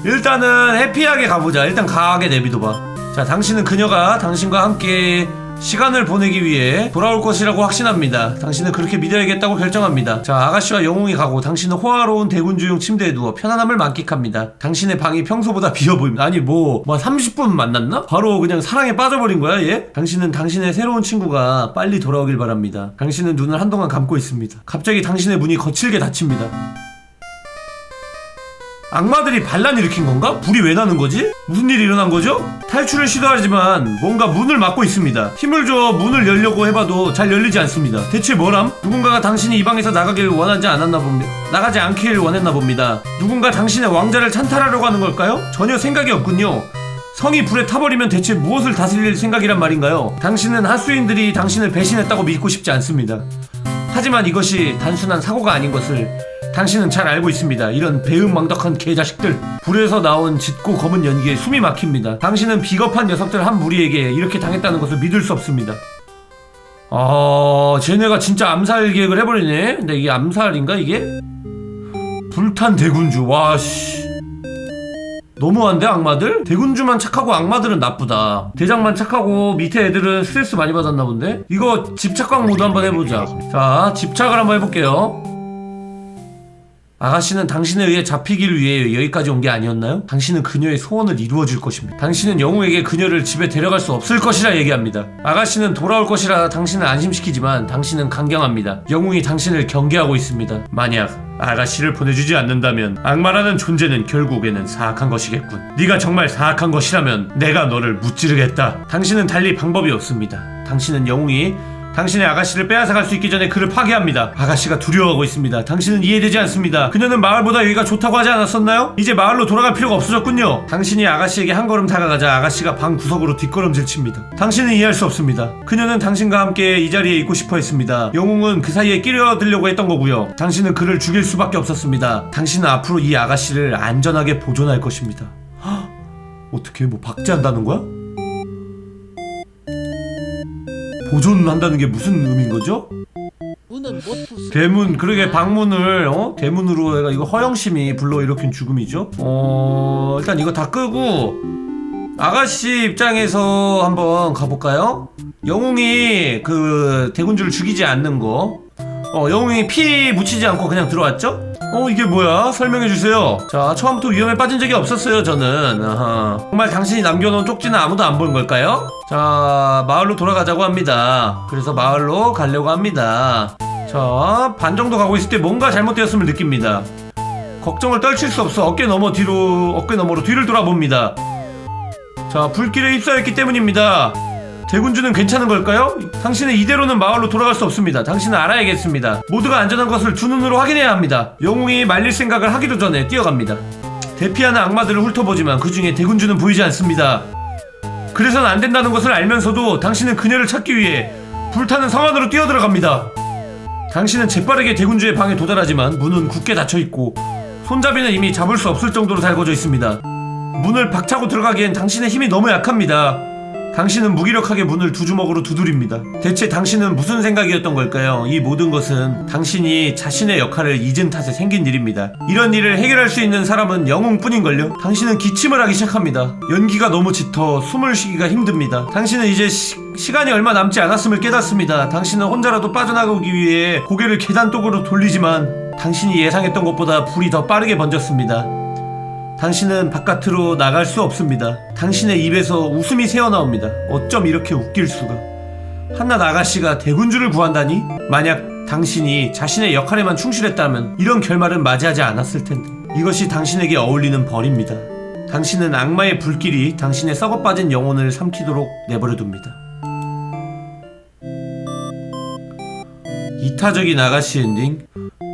일단은 해피하게 가보자. 일단 가하게 내비둬봐. 자, 당신은 그녀가 당신과 함께 시간을 보내기 위해 돌아올 것이라고 확신합니다. 당신은 그렇게 믿어야겠다고 결정합니다. 자, 아가씨와 영웅이 가고 당신은 호화로운 대군주용 침대에 누워 편안함을 만끽합니다. 당신의 방이 평소보다 비어 보입니다. 아니 뭐 30분 만났나? 바로 그냥 사랑에 빠져버린 거야 얘? 당신은 당신의 새로운 친구가 빨리 돌아오길 바랍니다. 당신은 눈을 한동안 감고 있습니다. 갑자기 당신의 문이 거칠게 닫힙니다. 악마들이 반란 일으킨 건가? 불이 왜 나는 거지? 무슨 일이 일어난 거죠? 탈출을 시도하지만 뭔가 문을 막고 있습니다. 힘을 줘 문을 열려고 해봐도 잘 열리지 않습니다. 대체 뭐람? 누군가가 당신이 이 방에서 나가길 원하지 않았나 봅니다. 나가지 않길 원했나 봅니다. 누군가 당신의 왕자를 찬탈하려고 하는 걸까요? 전혀 생각이 없군요. 성이 불에 타버리면 대체 무엇을 다스릴 생각이란 말인가요? 당신은 하수인들이 당신을 배신했다고 믿고 싶지 않습니다. 하지만 이것이 단순한 사고가 아닌 것을 당신은 잘 알고 있습니다. 이런 배은망덕한 개자식들. 불에서 나온 짙고 검은 연기에 숨이 막힙니다. 당신은 비겁한 녀석들 한 무리에게 이렇게 당했다는 것을 믿을 수 없습니다. 쟤네가 진짜 암살 계획을 해버리네. 근데 이게 암살인가 이게? 불탄 대군주. 와씨, 너무한데 악마들? 대군주만 착하고 악마들은 나쁘다. 대장만 착하고 밑에 애들은 스트레스 많이 받았나 본데? 이거 집착광 모드 한번 해보자. 자, 집착을 한번 해볼게요. 아가씨는 당신에 의해 잡히기를 위해 여기까지 온 게 아니었나요? 당신은 그녀의 소원을 이루어줄 것입니다. 당신은 영웅에게 그녀를 집에 데려갈 수 없을 것이라 얘기합니다. 아가씨는 돌아올 것이라 당신을 안심시키지만 당신은 강경합니다. 영웅이 당신을 경계하고 있습니다. 만약 아가씨를 보내주지 않는다면 악마라는 존재는 결국에는 사악한 것이겠군. 네가 정말 사악한 것이라면 내가 너를 무찌르겠다. 당신은 달리 방법이 없습니다. 당신은 영웅이 당신의 아가씨를 빼앗아갈 수 있기 전에 그를 파괴합니다. 아가씨가 두려워하고 있습니다. 당신은 이해되지 않습니다. 그녀는 마을보다 여기가 좋다고 하지 않았었나요? 이제 마을로 돌아갈 필요가 없어졌군요. 당신이 아가씨에게 한 걸음 다가가자 아가씨가 방 구석으로 뒷걸음질 칩니다. 당신은 이해할 수 없습니다. 그녀는 당신과 함께 이 자리에 있고 싶어 했습니다. 영웅은 그 사이에 끼려들려고 했던 거고요. 당신은 그를 죽일 수밖에 없었습니다. 당신은 앞으로 이 아가씨를 안전하게 보존할 것입니다. 어떻게 뭐 박제한다는 거야? 보존한다는 게 무슨 의미인 거죠? 문은 못 부수. 대문, 그러게 방문을 대문으로 해가 이거 허영심이 불러일으킨 죽음이죠. 일단 이거 다 끄고 아가씨 입장에서 한번 가볼까요? 영웅이 그 대군주를 죽이지 않는 거. 영웅이 피 묻히지 않고 그냥 들어왔죠? 이게 뭐야? 설명해주세요. 자, 처음부터 위험에 빠진 적이 없었어요 저는. 정말 당신이 남겨놓은 쪽지는 아무도 안 본 걸까요? 자, 마을로 돌아가자고 합니다. 그래서 마을로 가려고 합니다. 자, 반 정도 가고 있을 때 뭔가 잘못되었음을 느낍니다. 걱정을 떨칠 수 없어 어깨 너머로 뒤를 돌아봅니다. 자, 불길에 휩싸였기 때문입니다. 대군주는 괜찮은 걸까요? 당신은 이대로는 마을로 돌아갈 수 없습니다. 당신은 알아야겠습니다. 모두가 안전한 것을 두 눈으로 확인해야 합니다. 영웅이 말릴 생각을 하기도 전에 뛰어갑니다. 대피하는 악마들을 훑어보지만 그 중에 대군주는 보이지 않습니다. 그래서는 안 된다는 것을 알면서도 당신은 그녀를 찾기 위해 불타는 성 안으로 뛰어들어갑니다. 당신은 재빠르게 대군주의 방에 도달하지만 문은 굳게 닫혀있고 손잡이는 이미 잡을 수 없을 정도로 달궈져 있습니다. 문을 박차고 들어가기엔 당신의 힘이 너무 약합니다. 당신은 무기력하게 문을 두 주먹으로 두드립니다. 대체 당신은 무슨 생각이었던 걸까요? 이 모든 것은 당신이 자신의 역할을 잊은 탓에 생긴 일입니다. 이런 일을 해결할 수 있는 사람은 영웅뿐인걸요. 당신은 기침을 하기 시작합니다. 연기가 너무 짙어 숨을 쉬기가 힘듭니다. 당신은 이제 시간이 얼마 남지 않았음을 깨닫습니다. 당신은 혼자라도 빠져나가기 위해 고개를 계단독으로 돌리지만 당신이 예상했던 것보다 불이 더 빠르게 번졌습니다. 당신은 바깥으로 나갈 수 없습니다. 당신의 입에서 웃음이 새어나옵니다. 어쩜 이렇게 웃길 수가. 한낱 아가씨가 대군주를 구한다니? 만약 당신이 자신의 역할에만 충실했다면 이런 결말은 맞이하지 않았을 텐데. 이것이 당신에게 어울리는 벌입니다. 당신은 악마의 불길이 당신의 썩어빠진 영혼을 삼키도록 내버려둡니다. 이타적인 아가씨 엔딩?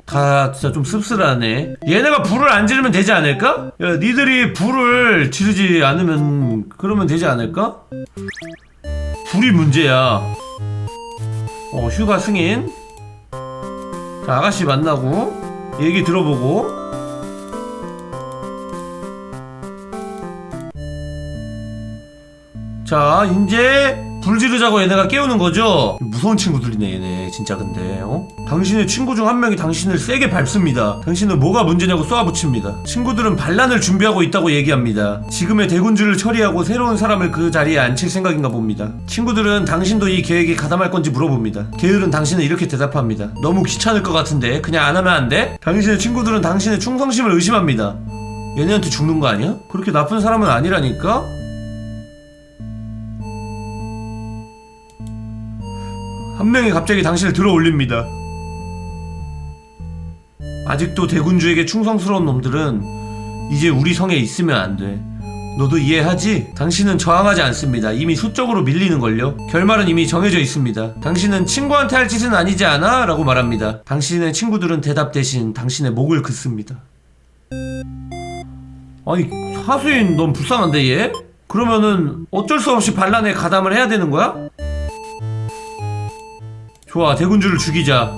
다 진짜 좀 씁쓸하네. 얘네가 불을 안 지르면 되지 않을까? 야, 니들이 불을 지르지 않으면 그러면 되지 않을까? 불이 문제야. 휴가 승인. 자, 아가씨 만나고 얘기 들어보고. 자, 이제 불 지르자고 얘네가 깨우는 거죠? 무서운 친구들이네 얘네 진짜. 근데 당신의 친구 중 한 명이 당신을 세게 밟습니다. 당신은 뭐가 문제냐고 쏘아붙입니다. 친구들은 반란을 준비하고 있다고 얘기합니다. 지금의 대군주를 처리하고 새로운 사람을 그 자리에 앉힐 생각인가 봅니다. 친구들은 당신도 이 계획에 가담할 건지 물어봅니다. 게으른 당신은 이렇게 대답합니다. 너무 귀찮을 것 같은데 그냥 안 하면 안 돼? 당신의 친구들은 당신의 충성심을 의심합니다. 얘네한테 죽는 거 아니야? 그렇게 나쁜 사람은 아니라니까? 한 명이 갑자기 당신을 들어 올립니다. 아직도 대군주에게 충성스러운 놈들은 이제 우리 성에 있으면 안 돼. 너도 이해하지? 당신은 저항하지 않습니다. 이미 수적으로 밀리는걸요. 결말은 이미 정해져 있습니다. 당신은 친구한테 할 짓은 아니지 않아? 라고 말합니다. 당신의 친구들은 대답 대신 당신의 목을 긋습니다. 아니 하수인 넌 불쌍한데 얘? 그러면은 어쩔 수 없이 반란에 가담을 해야 되는 거야? 좋아, 대군주를 죽이자.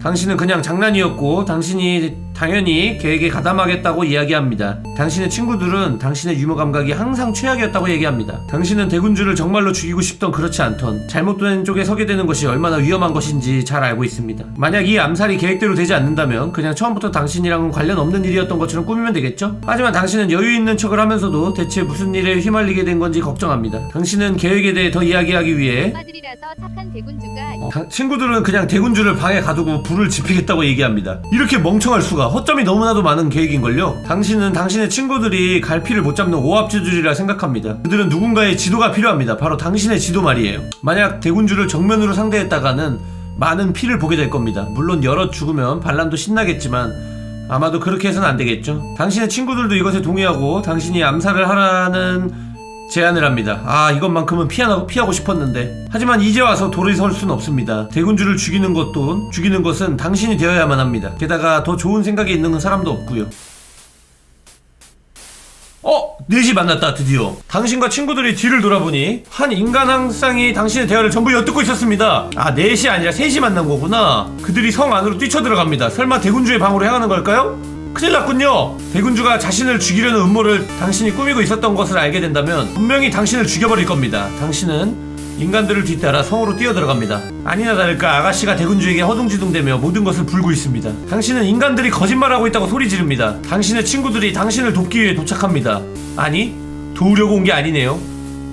당신은 그냥 장난이었고 당신이 당연히 계획에 가담하겠다고 이야기합니다. 당신의 친구들은 당신의 유머 감각이 항상 최악이었다고 얘기합니다. 당신은 대군주를 정말로 죽이고 싶던 그렇지 않던 잘못된 쪽에 서게 되는 것이 얼마나 위험한 것인지 잘 알고 있습니다. 만약 이 암살이 계획대로 되지 않는다면 그냥 처음부터 당신이랑은 관련 없는 일이었던 것처럼 꾸미면 되겠죠? 하지만 당신은 여유 있는 척을 하면서도 대체 무슨 일에 휘말리게 된 건지 걱정합니다. 당신은 계획에 대해 더 이야기하기 위해 엄마들이라서 착한 대군주가 친구들은 그냥 대군주를 방에 가두고 불을 지피겠다고 얘기합니다. 이렇게 멍청할 수가. 허점이 너무나도 많은 계획인걸요. 당신은 당신의 친구들이 갈피를 못 잡는 오합지졸이라 생각합니다. 그들은 누군가의 지도가 필요합니다. 바로 당신의 지도 말이에요. 만약 대군주를 정면으로 상대했다가는 많은 피를 보게 될 겁니다. 물론 여럿 죽으면 반란도 신나겠지만 아마도 그렇게 해서는 안 되겠죠. 당신의 친구들도 이것에 동의하고 당신이 암살을 하라는 제안을 합니다. 이것만큼은 피하고 싶었는데. 하지만 이제 와서 돌을 설 수는 없습니다. 대군주를 죽이는 것은 당신이 되어야만 합니다. 게다가 더 좋은 생각이 있는 사람도 없고요. 넷이 만났다. 드디어 당신과 친구들이 뒤를 돌아보니 한 인간 항상이 당신의 대화를 전부 엿듣고 있었습니다. 넷이 아니라 셋이 만난 거구나. 그들이 성 안으로 뛰쳐들어갑니다. 설마 대군주의 방으로 향하는 걸까요? 큰일 났군요. 대군주가 자신을 죽이려는 음모를 당신이 꾸미고 있었던 것을 알게 된다면 분명히 당신을 죽여버릴 겁니다. 당신은 인간들을 뒤따라 성으로 뛰어들어갑니다. 아니나 다를까 아가씨가 대군주에게 허둥지둥대며 모든 것을 불고 있습니다. 당신은 인간들이 거짓말하고 있다고 소리 지릅니다. 당신의 친구들이 당신을 돕기 위해 도착합니다. 아니, 도우려고 온 게 아니네요.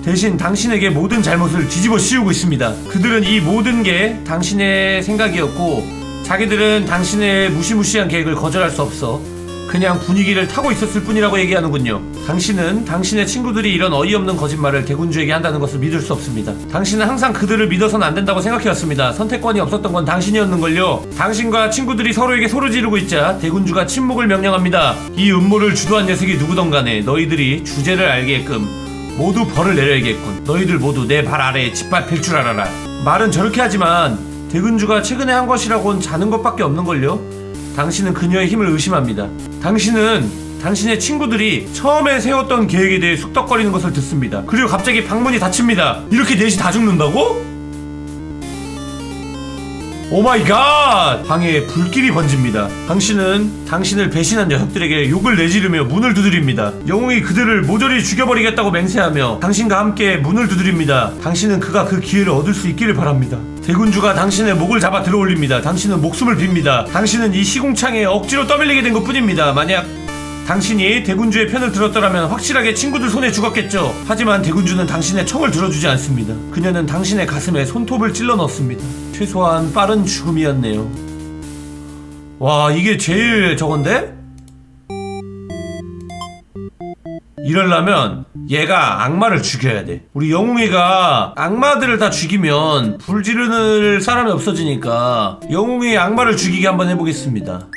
대신 당신에게 모든 잘못을 뒤집어 씌우고 있습니다. 그들은 이 모든 게 당신의 생각이었고 자기들은 당신의 무시무시한 계획을 거절할 수 없어 그냥 분위기를 타고 있었을 뿐이라고 얘기하는군요. 당신은 당신의 친구들이 이런 어이없는 거짓말을 대군주에게 한다는 것을 믿을 수 없습니다. 당신은 항상 그들을 믿어서는 안 된다고 생각해왔습니다. 선택권이 없었던 건 당신이었는걸요. 당신과 친구들이 서로에게 소리 지르고 있자 대군주가 침묵을 명령합니다. 이 음모를 주도한 녀석이 누구든 간에 너희들이 주제를 알게끔 모두 벌을 내려야겠군. 너희들 모두 내 발 아래에 짓밟힐 줄 알아라. 말은 저렇게 하지만 대군주가 최근에 한 것이라고는 자는 것밖에 없는걸요. 당신은 그녀의 힘을 의심합니다. 당신은 당신의 친구들이 처음에 세웠던 계획에 대해 쑥덕거리는 것을 듣습니다. 그리고 갑자기 방문이 닫힙니다. 이렇게 넷이 다 죽는다고? 오마이갓! 방에 불길이 번집니다. 당신은 당신을 배신한 녀석들에게 욕을 내지르며 문을 두드립니다. 영웅이 그들을 모조리 죽여버리겠다고 맹세하며 당신과 함께 문을 두드립니다. 당신은 그가 그 기회를 얻을 수 있기를 바랍니다. 대군주가 당신의 목을 잡아 들어올립니다. 당신은 목숨을 빕니다. 당신은 이 시궁창에 억지로 떠밀리게 된 것뿐입니다. 만약 당신이 대군주의 편을 들었더라면 확실하게 친구들 손에 죽었겠죠. 하지만 대군주는 당신의 청을 들어주지 않습니다. 그녀는 당신의 가슴에 손톱을 찔러 넣습니다. 최소한 빠른 죽음이었네요. 와, 이게 제일 저건데? 이러려면 얘가 악마를 죽여야 돼. 우리 영웅이가 악마들을 다 죽이면 불 지르는 사람이 없어지니까 영웅이 악마를 죽이게 한번 해보겠습니다.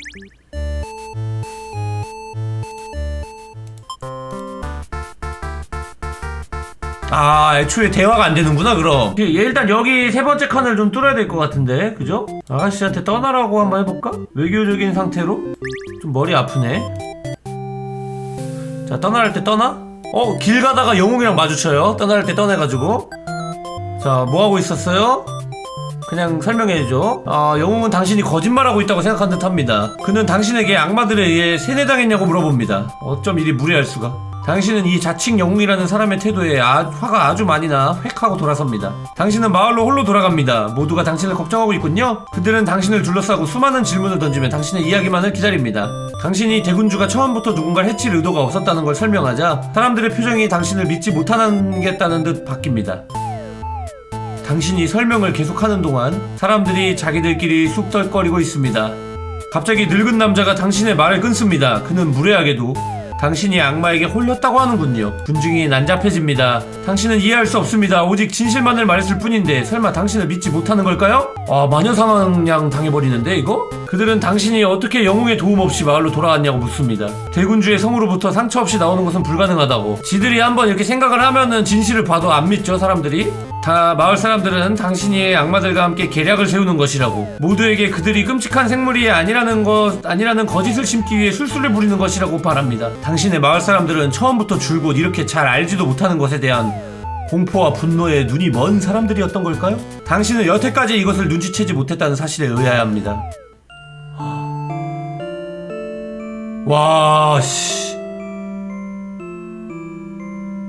아, 애초에 대화가 안 되는구나. 그럼 얘 일단 여기 세 번째 칸을 좀 뚫어야 될 것 같은데, 그죠? 아가씨한테 떠나라고 한번 해볼까? 외교적인 상태로 좀 머리 아프네. 자, 떠날 때 떠나? 길 가다가 영웅이랑 마주쳐요. 떠날 때 떠나가지고. 자, 뭐하고 있었어요? 그냥 설명해줘. 영웅은 당신이 거짓말하고 있다고 생각한 듯 합니다. 그는 당신에게 악마들에 의해 세뇌당했냐고 물어봅니다. 어쩜 이리 무례할 수가. 당신은 이 자칭 영웅이라는 사람의 태도에 화가 아주 많이 나 획하고 돌아섭니다. 당신은 마을로 홀로 돌아갑니다. 모두가 당신을 걱정하고 있군요. 그들은 당신을 둘러싸고 수많은 질문을 던지며 당신의 이야기만을 기다립니다. 당신이 대군주가 처음부터 누군가를 해칠 의도가 없었다는 걸 설명하자 사람들의 표정이 당신을 믿지 못하겠다는 듯 바뀝니다. 당신이 설명을 계속하는 동안 사람들이 자기들끼리 쑥덕거리고 있습니다. 갑자기 늙은 남자가 당신의 말을 끊습니다. 그는 무례하게도 당신이 악마에게 홀렸다고 하는군요. 군중이 난잡해집니다. 당신은 이해할 수 없습니다. 오직 진실만을 말했을 뿐인데 설마 당신을 믿지 못하는 걸까요? 마녀사냥 당해버리는데 이거? 그들은 당신이 어떻게 영웅의 도움 없이 마을로 돌아왔냐고 묻습니다. 대군주의 성으로부터 상처 없이 나오는 것은 불가능하다고. 지들이 한번 이렇게 생각을 하면은 진실을 봐도 안 믿죠, 사람들이? 다 마을 사람들은 당신이 악마들과 함께 계략을 세우는 것이라고, 모두에게 그들이 끔찍한 생물이 아니라는 거짓을 심기 위해 술수를 부리는 것이라고 바랍니다. 당신의 마을 사람들은 처음부터 줄곧 이렇게 잘 알지도 못하는 것에 대한 공포와 분노에 눈이 먼 사람들이었던 걸까요? 당신은 여태까지 이것을 눈치채지 못했다는 사실에 의아해 합니다. 와, 씨.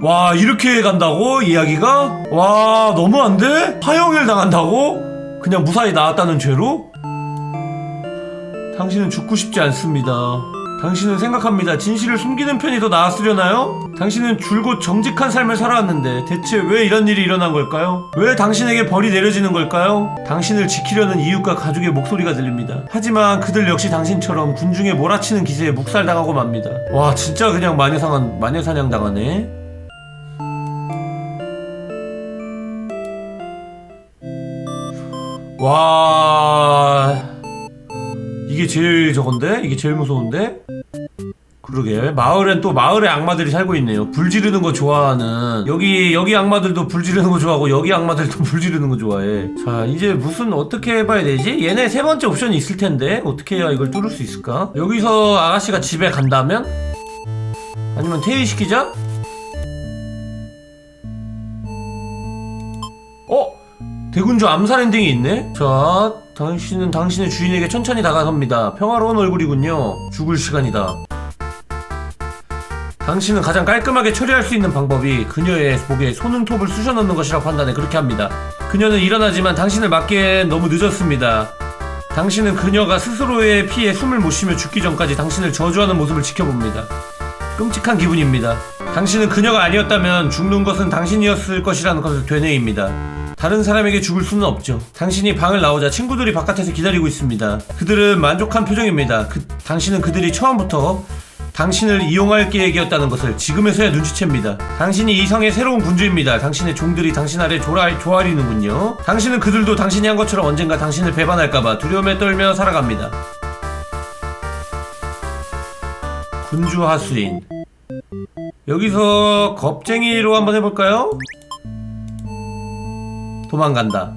와, 이렇게 간다고? 이야기가? 와, 너무 안 돼? 파형을 당한다고? 그냥 무사히 나왔다는 죄로? 당신은 죽고 싶지 않습니다. 당신은 생각합니다. 진실을 숨기는 편이 더 나았으려나요? 당신은 줄곧 정직한 삶을 살아왔는데 대체 왜 이런 일이 일어난 걸까요? 왜 당신에게 벌이 내려지는 걸까요? 당신을 지키려는 이웃과 가족의 목소리가 들립니다. 하지만 그들 역시 당신처럼 군중에 몰아치는 기세에 묵살당하고 맙니다. 와, 진짜 그냥 마녀사냥 당하네. 와, 이게 제일 저건데? 이게 제일 무서운데? 그러게, 마을엔 또 마을의 악마들이 살고 있네요. 불 지르는 거 좋아하는, 여기 악마들도 불 지르는 거 좋아하고 여기 악마들도 불 지르는 거 좋아해. 자, 이제 어떻게 해봐야 되지? 얘네 세 번째 옵션이 있을 텐데 어떻게 해야 이걸 뚫을 수 있을까? 여기서 아가씨가 집에 간다면? 아니면 퇴위시키자? 대군주 암살 엔딩이 있네? 자, 당신은 당신의 주인에게 천천히 다가섭니다. 평화로운 얼굴이군요. 죽을 시간이다. 당신은 가장 깔끔하게 처리할 수 있는 방법이 그녀의 목에 손톱을 쑤셔 넣는 것이라고 판단해 그렇게 합니다. 그녀는 일어나지만 당신을 막기엔 너무 늦었습니다. 당신은 그녀가 스스로의 피에 숨을 못 쉬며 죽기 전까지 당신을 저주하는 모습을 지켜봅니다. 끔찍한 기분입니다. 당신은 그녀가 아니었다면 죽는 것은 당신이었을 것이라는 것을 되뇌입니다. 다른 사람에게 죽을 수는 없죠. 당신이 방을 나오자 친구들이 바깥에서 기다리고 있습니다. 그들은 만족한 표정입니다. 당신은 그들이 처음부터 당신을 이용할 계획이었다는 것을 지금에서야 눈치챕니다. 당신이 이 성의 새로운 군주입니다. 당신의 종들이 당신 아래 조아리는군요. 당신은 그들도 당신이 한 것처럼 언젠가 당신을 배반할까봐 두려움에 떨며 살아갑니다. 군주 하수인. 여기서 겁쟁이로 한번 해볼까요? 도망간다.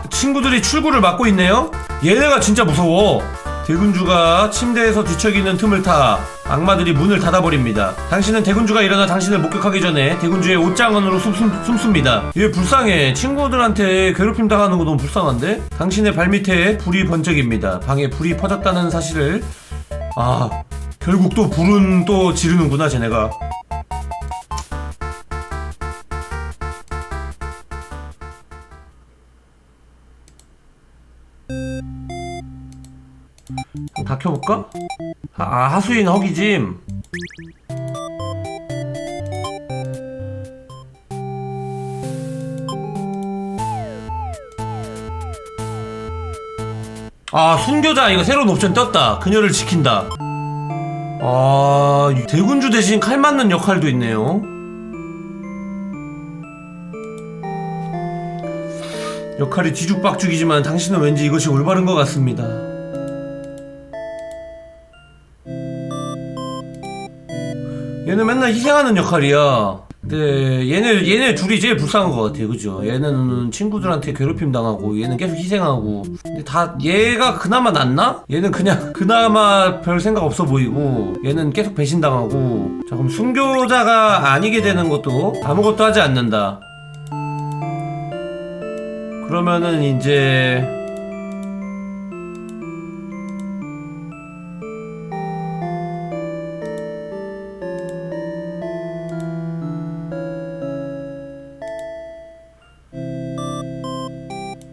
친구들이 출구를 막고 있네요? 얘네가 진짜 무서워. 대군주가 침대에서 뒤척이는 틈을 타 악마들이 문을 닫아버립니다. 당신은 대군주가 일어나 당신을 목격하기 전에 대군주의 옷장 안으로 숨습니다. 얘 불쌍해. 친구들한테 괴롭힘 당하는 거 너무 불쌍한데? 당신의 발밑에 불이 번쩍입니다. 방에 불이 퍼졌다는 사실을 결국 또 불은 또 지르는구나 쟤네가. 다 켜볼까? 하수인 허기짐. 순교자 이거 새로운 옵션 떴다. 그녀를 지킨다. 대군주 대신 칼 맞는 역할도 있네요. 역할이 뒤죽박죽이지만 당신은 왠지 이것이 올바른 것 같습니다. 얘는 맨날 희생하는 역할이야. 근데 얘네 둘이 제일 불쌍한 것 같아. 그죠? 얘는 친구들한테 괴롭힘 당하고 얘는 계속 희생하고. 근데 다 얘가 그나마 낫나? 얘는 그냥 그나마 별 생각 없어 보이고 얘는 계속 배신당하고. 자, 그럼 순교자가 아니게 되는 것도 아무것도 하지 않는다. 그러면은 이제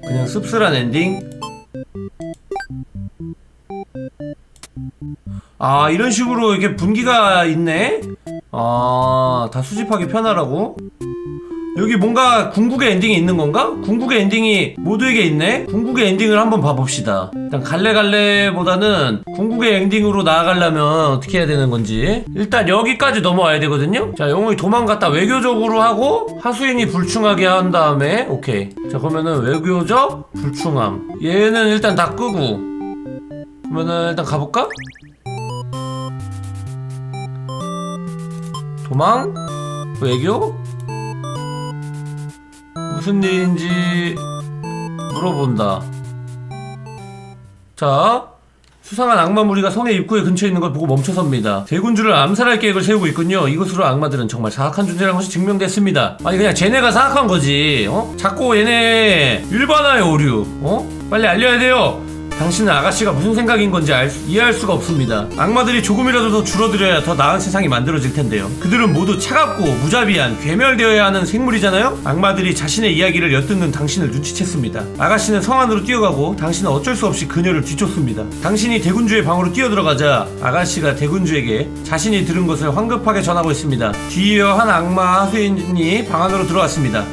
그냥 씁쓸한 엔딩? 이런 식으로 이렇게 분기가 있네? 다 수집하기 편하라고? 여기 뭔가 궁극의 엔딩이 있는 건가? 궁극의 엔딩이 모두에게 있네? 궁극의 엔딩을 한번 봐봅시다. 일단 갈래갈래보다는 궁극의 엔딩으로 나아가려면 어떻게 해야 되는 건지. 일단 여기까지 넘어와야 되거든요? 자, 영웅이 도망갔다 외교적으로 하고 하수인이 불충하게 한 다음에 오케이. 자, 그러면은 외교적 불충함. 얘는 일단 다 끄고. 그러면은 일단 가볼까? 도망? 외교? 무슨 일인지 물어본다. 자, 수상한 악마 무리가 성의 입구에 근처에 있는 걸 보고 멈춰섭니다. 대군주를 암살할 계획을 세우고 있군요. 이것으로 악마들은 정말 사악한 존재라는 것이 증명됐습니다. 아니 그냥 쟤네가 사악한 거지. 자꾸 얘네 일반화의 오류. 빨리 알려야 돼요. 당신은 아가씨가 무슨 생각인 건지 이해할 수가 없습니다. 악마들이 조금이라도 더 줄어들어야 더 나은 세상이 만들어질 텐데요. 그들은 모두 차갑고 무자비한 괴멸되어야 하는 생물이잖아요? 악마들이 자신의 이야기를 엿듣는 당신을 눈치챘습니다. 아가씨는 성 안으로 뛰어가고 당신은 어쩔 수 없이 그녀를 뒤쫓습니다. 당신이 대군주의 방으로 뛰어들어가자 아가씨가 대군주에게 자신이 들은 것을 황급하게 전하고 있습니다. 뒤이어 한 악마 하수인이 방 안으로 들어왔습니다.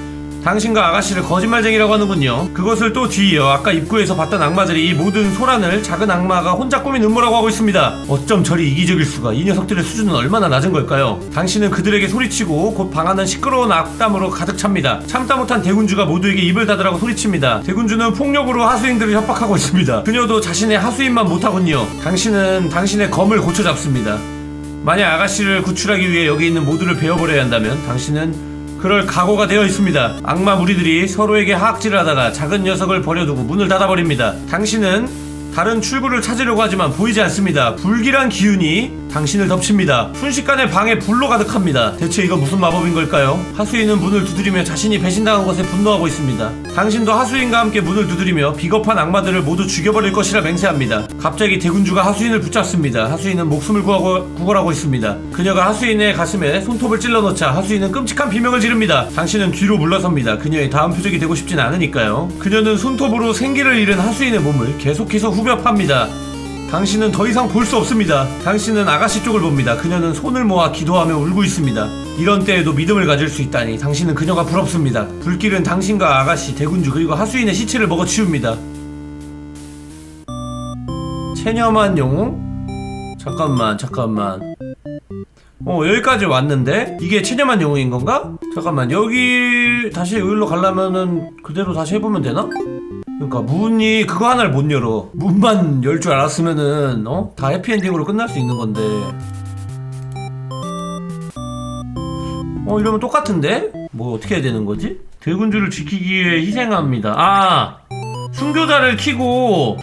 당신과 아가씨를 거짓말쟁이라고 하는군요. 그것을 또 뒤이어 아까 입구에서 봤던 악마들이 이 모든 소란을 작은 악마가 혼자 꾸민 음모라고 하고 있습니다. 어쩜 저리 이기적일 수가. 이 녀석들의 수준은 얼마나 낮은 걸까요? 당신은 그들에게 소리치고 곧 방 안은 시끄러운 악담으로 가득 찹니다. 참다 못한 대군주가 모두에게 입을 닫으라고 소리칩니다. 대군주는 폭력으로 하수인들을 협박하고 있습니다. 그녀도 자신의 하수인만 못하군요. 당신은 당신의 검을 고쳐잡습니다. 만약 아가씨를 구출하기 위해 여기 있는 모두를 베어버려야 한다면 당신은 그럴 각오가 되어 있습니다. 악마 무리들이 서로에게 하악질을 하다가 작은 녀석을 버려두고 문을 닫아버립니다. 당신은 다른 출구를 찾으려고 하지만 보이지 않습니다. 불길한 기운이 당신을 덮칩니다. 순식간에 방에 불로 가득합니다. 대체 이건 무슨 마법인 걸까요? 하수인은 문을 두드리며 자신이 배신당한 것에 분노하고 있습니다. 당신도 하수인과 함께 문을 두드리며 비겁한 악마들을 모두 죽여버릴 것이라 맹세합니다. 갑자기 대군주가 하수인을 붙잡습니다. 하수인은 목숨을 구걸하고 있습니다. 그녀가 하수인의 가슴에 손톱을 찔러넣자 하수인은 끔찍한 비명을 지릅니다. 당신은 뒤로 물러섭니다. 그녀의 다음 표적이 되고 싶진 않으니까요. 그녀는 손톱으로 생기를 잃은 하수인의 몸을 계속해서 후벼 팝니다. 당신은 더 이상 볼 수 없습니다. 당신은 아가씨 쪽을 봅니다. 그녀는 손을 모아 기도하며 울고 있습니다. 이런 때에도 믿음을 가질 수 있다니 당신은 그녀가 부럽습니다. 불길은 당신과 아가씨, 대군주 그리고 하수인의 시체를 먹어치웁니다. 체념한 영웅? 잠깐만 여기까지 왔는데? 이게 체념한 영웅인 건가? 잠깐만 여기 다시 여기로 가려면은 그대로 다시 해보면 되나? 그러니까 문이 그거 하나를 못 열어. 문만 열 줄 알았으면은 다 해피엔딩으로 끝날 수 있는 건데 이러면 똑같은데? 뭐 어떻게 해야 되는 거지? 대군주를 지키기 위해 희생합니다. 순교자를 키고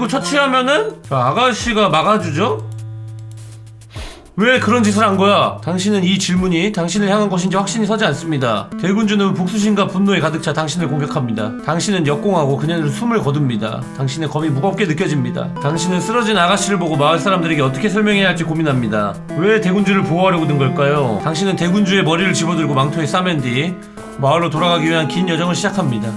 처치하면은 자, 아가씨가 막아주죠? 왜 그런 짓을 한 거야? 당신은 이 질문이 당신을 향한 것인지 확신이 서지 않습니다. 대군주는 복수심과 분노에 가득 차 당신을 공격합니다. 당신은 역공하고 그녀는 숨을 거둡니다. 당신의 검이 무겁게 느껴집니다. 당신은 쓰러진 아가씨를 보고 마을 사람들에게 어떻게 설명해야 할지 고민합니다. 왜 대군주를 보호하려고 든 걸까요? 당신은 대군주의 머리를 집어들고 망토에 싸맨 뒤 마을로 돌아가기 위한 긴 여정을 시작합니다.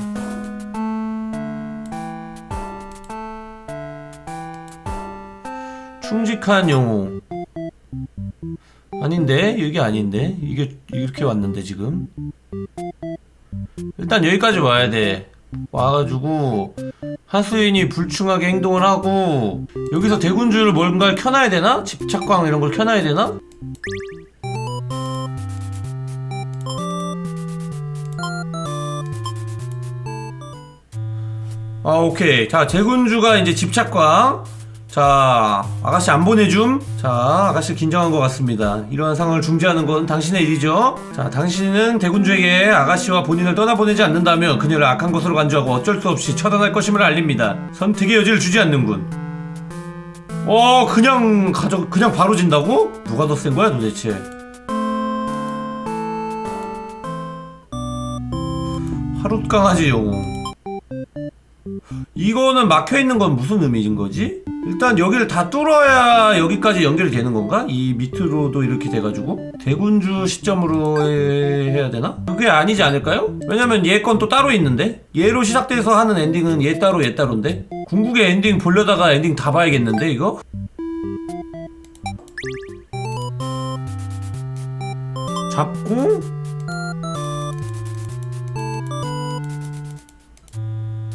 충직한 영웅. 아닌데? 이게 아닌데? 이게 이렇게 왔는데 지금? 일단 여기까지 와야 돼. 와가지고 하수인이 불충하게 행동을 하고 여기서 대군주를 뭔가를 켜놔야 되나? 집착광 이런 걸 켜놔야 되나? 아 오케이. 자 대군주가 이제 집착광. 자 아가씨 안 보내줌. 자 아가씨 긴장한 것 같습니다. 이러한 상황을 중재하는 건 당신의 일이죠. 자 당신은 대군주에게 아가씨와 본인을 떠나보내지 않는다면 그녀를 악한 것으로 간주하고 어쩔 수 없이 처단할 것임을 알립니다. 선택의 여지를 주지 않는군. 그냥 바로 진다고? 누가 더 센 거야 도대체? 하룻강아지 영웅. 이거는 막혀있는 건 무슨 의미인 거지? 일단 여기를 다 뚫어야 여기까지 연결이 되는 건가? 이 밑으로도 이렇게 돼가지고 대군주 시점으로 해야 되나? 그게 아니지 않을까요? 왜냐면 얘 건 또 따로 있는데? 얘로 시작돼서 하는 엔딩은 얘 따로인데? 궁극의 엔딩 보려다가 엔딩 다 봐야겠는데 이거? 잡고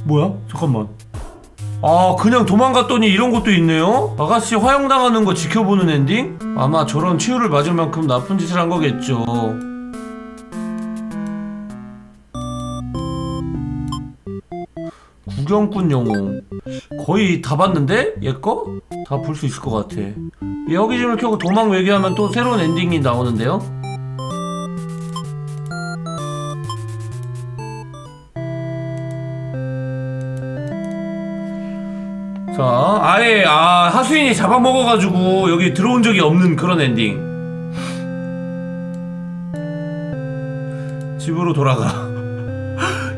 뭐야? 잠깐만. 아 그냥 도망갔더니 이런 것도 있네요? 아가씨 화형당하는 거 지켜보는 엔딩? 아마 저런 치유를 맞을 만큼 나쁜 짓을 한 거겠죠. 구경꾼 영웅. 거의 다 봤는데? 얘 거? 다 볼 수 있을 것 같아. 여기저기 켜고 도망 외계하면 또 새로운 엔딩이 나오는데요? 자, 아예 하수인이 잡아먹어가지고 여기 들어온 적이 없는 그런 엔딩. 집으로 돌아가.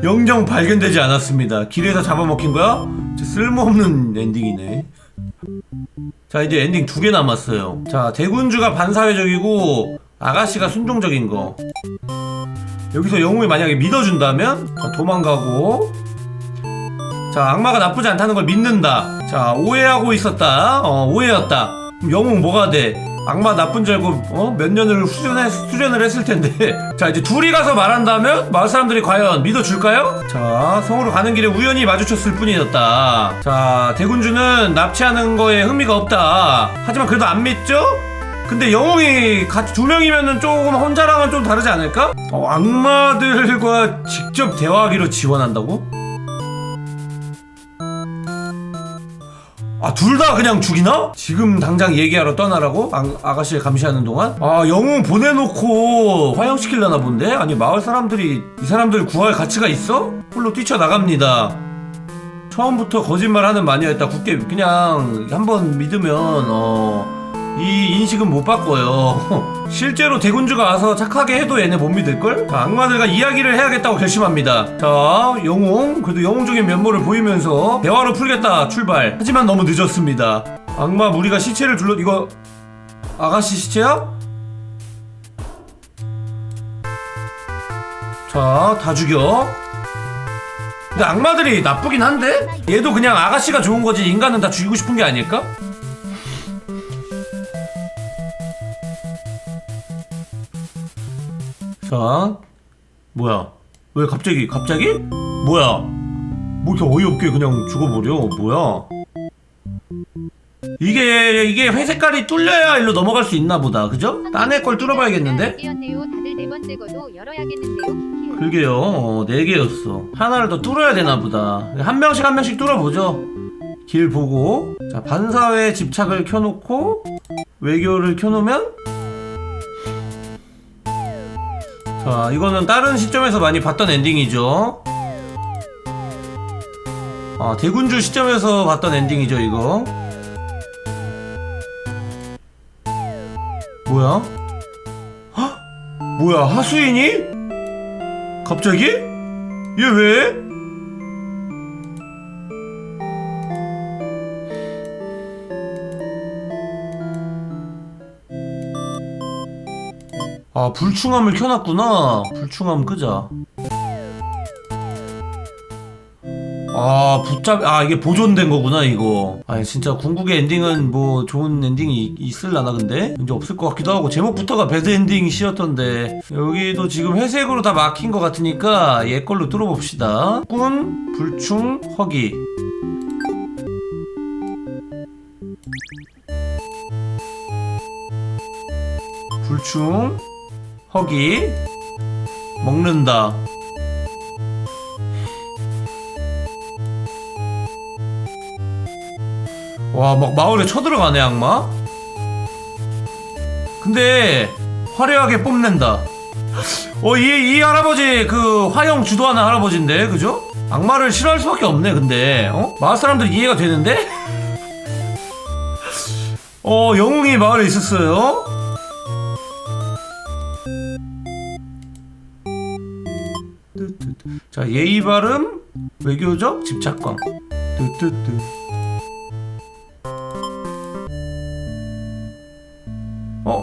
영정 발견되지 않았습니다. 길에서 잡아먹힌 거야? 쓸모없는 엔딩이네. 자 이제 엔딩 2개 남았어요. 자 대군주가 반사회적이고 아가씨가 순종적인 거. 여기서 영웅이 만약에 믿어준다면 도망가고, 자 악마가 나쁘지 않다는 걸 믿는다. 자 오해하고 있었다. 오해였다. 그럼 영웅 뭐가 돼? 악마 나쁜 줄 알고 몇 년을 수련을 했을 텐데. 자 이제 둘이 가서 말한다면 마을 사람들이 과연 믿어줄까요? 자 성으로 가는 길에 우연히 마주쳤을 뿐이었다. 자 대군주는 납치하는 거에 흥미가 없다. 하지만 그래도 안 믿죠? 근데 영웅이 같이 2명이면은 조금 혼자랑은 좀 다르지 않을까? 악마들과 직접 대화하기로 지원한다고? 둘 다 그냥 죽이나? 지금 당장 얘기하러 떠나라고? 아가씨를 감시하는 동안? 영웅 보내놓고 화형시키려나 본데? 아니 마을 사람들이 이 사람들 구할 가치가 있어? 홀로 뛰쳐나갑니다. 처음부터 거짓말하는 마녀였다. 굳게 그냥 한번 믿으면 이 인식은 못 바꿔요. 실제로 대군주가 와서 착하게 해도 얘네 못 믿을걸? 자, 악마들과 이야기를 해야겠다고 결심합니다. 자 영웅 그래도 영웅적인 면모를 보이면서 대화로 풀겠다 출발. 하지만 너무 늦었습니다. 악마 무리가 시체를 이거 아가씨 시체야? 자 다 죽여. 근데 악마들이 나쁘긴 한데? 얘도 그냥 아가씨가 좋은 거지 인간은 다 죽이고 싶은 게 아닐까? 자 뭐야 왜 갑자기 뭐야 뭐 이렇게 어이없게 그냥 죽어버려. 뭐야 이게 회 색깔이 뚫려야 일로 넘어갈 수 있나 보다. 그죠? 딴 애 걸 뚫어봐야겠는데? 다들 4번 제거도 열어야겠는데요. 그러게요. 4개였어. 하나를 더 뚫어야 되나 보다. 한 명씩 뚫어보죠. 길 보고. 자 반사회 집착을 켜놓고 외교를 켜놓으면, 자 이거는 다른 시점에서 많이 봤던 엔딩이죠. 대군주 시점에서 봤던 엔딩이죠 이거. 뭐야? 헉? 뭐야 하수인이? 갑자기? 얘 왜? 아 불충함을 켜놨구나. 불충함 끄자. 이게 보존된 거구나 이거. 아니 진짜 궁극의 엔딩은 뭐 좋은 엔딩이 있을라나 근데? 왠지 없을 것 같기도 하고 제목부터가 배드 엔딩이시였던데 여기도 지금 회색으로 다 막힌 것 같으니까 얘 걸로 뚫어봅시다. 꾼, 불충, 허기. 불충, 허기. 먹는다. 와, 막 마을에 쳐들어가네, 악마? 근데, 화려하게 뽐낸다. 이 할아버지, 그, 화형 주도하는 할아버지인데, 그죠? 악마를 싫어할 수밖에 없네, 근데, 마을 사람들 이해가 되는데? 영웅이 마을에 있었어요? 자, 예의 바름, 외교적, 집착광.